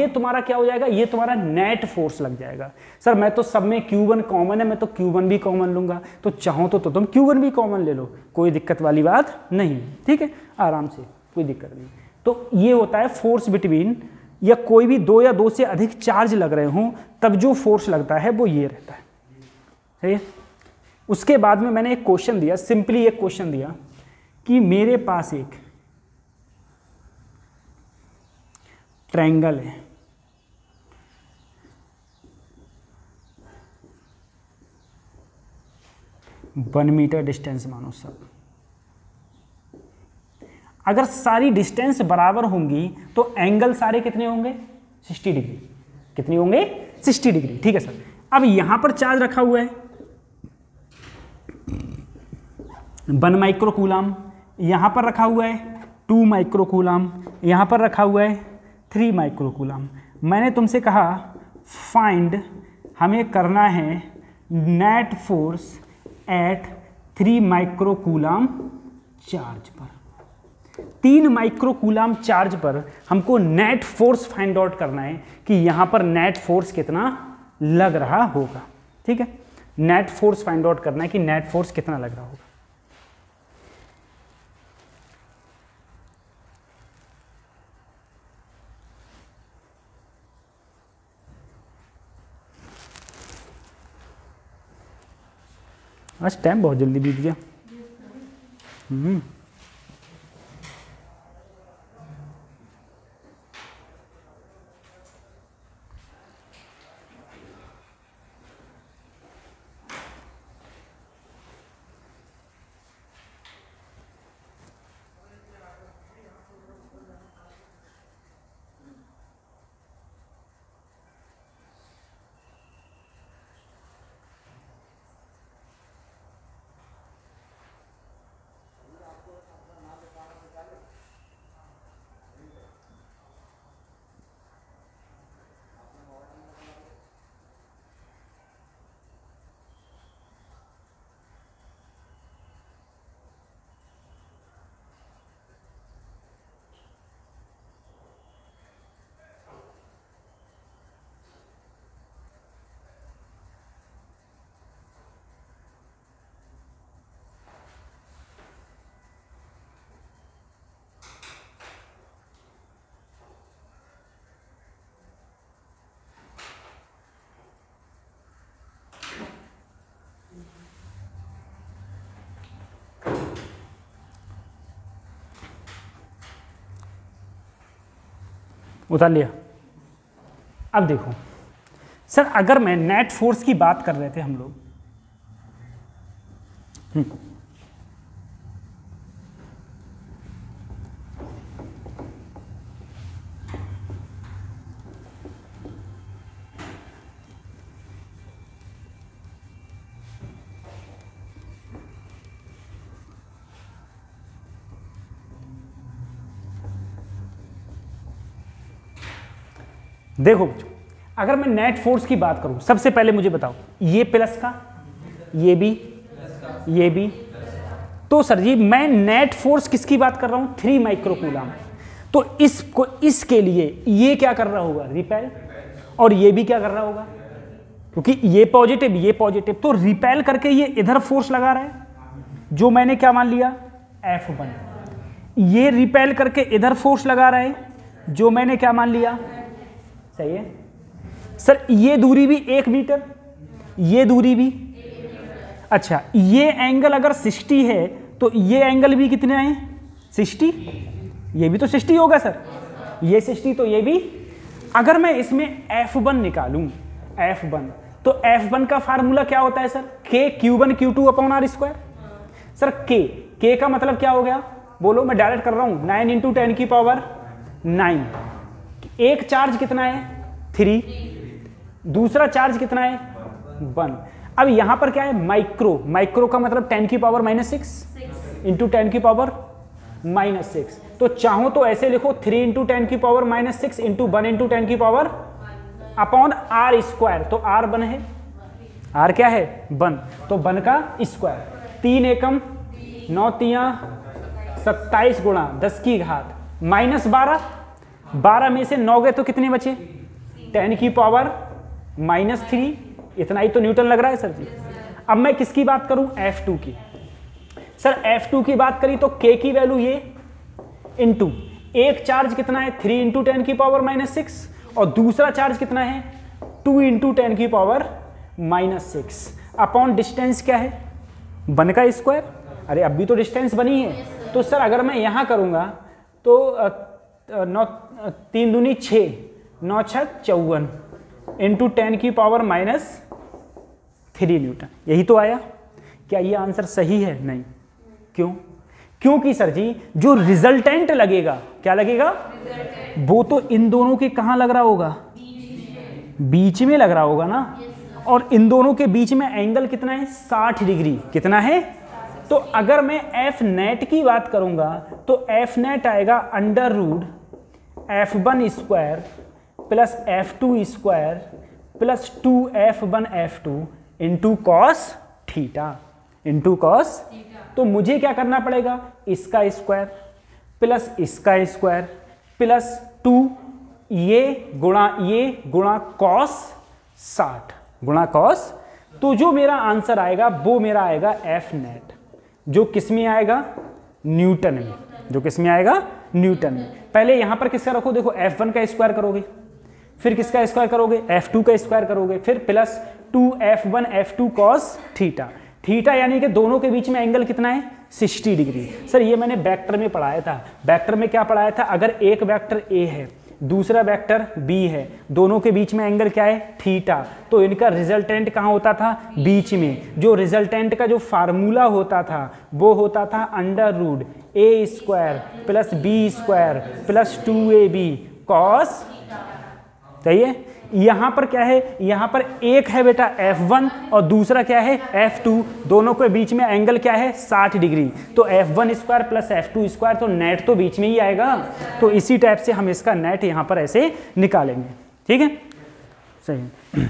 तुम्हारा क्या हो जाएगा, ये तुम्हारा नेट फोर्स लग जाएगा। सर मैं तो सब में Q1 कॉमन है, मैं तो Q1 भी कॉमन लूंगा, तो चाहो तो तुम Q1 भी कॉमन ले लो, कोई दिक्कत वाली बात नहीं। ठीक है, आराम से, कोई दिक्कत नहीं। तो ये होता है फोर्स बिटवीन, या कोई भी 2 या 2 से अधिक चार्ज लग रहे हों तब जो फोर्स लगता है वो ये रहता है। सही है। उसके बाद में मैंने एक क्वेश्चन दिया, सिंपली एक क्वेश्चन दिया कि मेरे पास एक ट्रायंगल है, वन मीटर डिस्टेंस मानो सब, अगर सारी डिस्टेंस बराबर होंगी तो एंगल सारे कितने होंगे, 60 डिग्री। कितनी होंगे, 60 डिग्री। ठीक है सर, अब यहां पर चार्ज रखा हुआ है 1 माइक्रोकूलम, यहां पर रखा हुआ है 2 माइक्रोकूलम, यहां पर रखा हुआ है 3 माइक्रोकूलम। मैंने तुमसे कहा फाइंड, हमें करना है net force at 3 microcoulomb charge पर। 3 माइक्रोकूलम चार्ज पर हमको नेट फोर्स फाइंड आउट करना है कि यहां पर नेट फोर्स कितना लग रहा होगा। ठीक है, नेट फोर्स फाइंड आउट करना है कि नेट फोर्स कितना लग रहा होगा। आज टाइम बहुत जल्दी बीत गया। उतार लिया। अब देखो सर, अगर मैं नेट फोर्स की बात कर रहे थे हम लोग, देखो अगर मैं नेट फोर्स की बात करूं, सबसे पहले मुझे बताओ, ये प्लस का, ये भी, तो सर जी मैं नेट फोर्स किसकी बात कर रहा हूं? 3 माइक्रोकूलम। तो इसके लिए ये क्या कर रहा होगा? रिपेल। और ये भी क्या कर रहा होगा? क्योंकि ये पॉजिटिव, तो रिपेल करके ये इधर फोर्स लगा रहा है, जो मैंने क्या मान लिया? F1। ये रिपेल करके इधर फोर्स लगा रहा है, जो मैंने क्या मान लिया? सही है सर। ये दूरी भी 1 मीटर, ये दूरी भी, अच्छा ये एंगल अगर 60 है तो ये एंगल भी कितने हैं? 60। ये भी तो 60 होगा सर, ये 60, तो ये भी। अगर मैं इसमें F1 निकालूं, F1, तो F1 का फार्मूला क्या होता है sir? K Q1 Q2 upon R square. Sir K का मतलब क्या हो गया? बोलो, मैं डायरेक्ट कर रहा हूं, 9 × 10⁹ एक चार्ज कितना है? 3, दूसरा चार्ज कितना है? 1। अब यहां पर क्या है? माइक्रो का मतलब 10⁻⁻6 इंटू 10⁻⁻6। तो चाहो तो ऐसे लिखो 3 × 10⁻⁻6 इंटू 1 × 10⁻⁻⁻ अपॉन R स्क्वायर। तो R 1 है, R क्या है? 1, तो 1 का स्क्वायर। 3 एकम 9 तियां 27 गुणा 10 की घात -12। 12 में से 9 गए तो कितने बचे? 10⁻⁻3। इतना ही तो न्यूटन लग रहा है सर जी। अब मैं किसकी बात करूं? F2 की। सर F2 की बात करी तो K की वैल्यू ये, इंटू एक चार्ज कितना है? 3 × 10⁻⁻6, और दूसरा चार्ज कितना है? 2 × 10⁻⁻6 अपॉन डिस्टेंस क्या है? 1 का स्क्वायर। अरे अभी तो डिस्टेंस बनी है। तो सर अगर मैं यहां करूंगा तो 3 दूनी 6, 9 6 54 इंटू 10⁻⁻3 न्यूटन। यही तो आया। क्या ये आंसर सही है? नहीं। क्यों? क्योंकि सर जी जो रिजल्टेंट लगेगा, क्या लगेगा? वो तो इन दोनों के कहां लग रहा होगा? बीच में लग रहा होगा ना। और इन दोनों के बीच में एंगल कितना है? 60 डिग्री। कितना है? तो अगर मैं F नेट की बात करूंगा तो F नेट आएगा √ F1 square plus F2 square plus 2F1 F2 into cos theta, into cos. तो मुझे क्या करना पड़ेगा? इसका स्क्वायर प्लस इसका स्क्वायर प्लस 2 ये गुणा कॉस 60 गुणा कॉस। तो जो मेरा आंसर आएगा वो मेरा आएगा F नेट, जो किस में आएगा? न्यूटन में। जो किस में आएगा? न्यूटन में। पहले यहां पर किसका रखो? देखो F1 का स्क्वायर करोगे, फिर किसका स्क्वायर करोगे? F2 का स्क्वायर करोगे, फिर plus 2F1 F2 cos theta. Theta यानी कि दोनों के बीच में एंगल कितना है 60 डिग्री। सर ये मैंने वेक्टर में पढ़ाया था। वेक्टर में क्या पढ़ाया था, अगर एक वेक्टर ए है दूसरा वेक्टर बी है, दोनों के बीच में एंगल क्या है थीटा, तो इनका रिजल्टेंट कहाँ होता था बीच में। जो रिजल्टेंट का जो फार्मूला होता था वो होता था under root a square plus b square plus 2ab cos. सही है। यहाँ पर क्या है, यहाँ पर एक है बेटा F1 और दूसरा क्या है F2, दोनों के बीच में एंगल क्या है 60 डिग्री। तो F1 square plus F2 square, तो नेट तो बीच में ही आएगा। तो इसी टाइप से हम इसका नेट यहाँ पर ऐसे निकालेंगे। ठीक है, सही।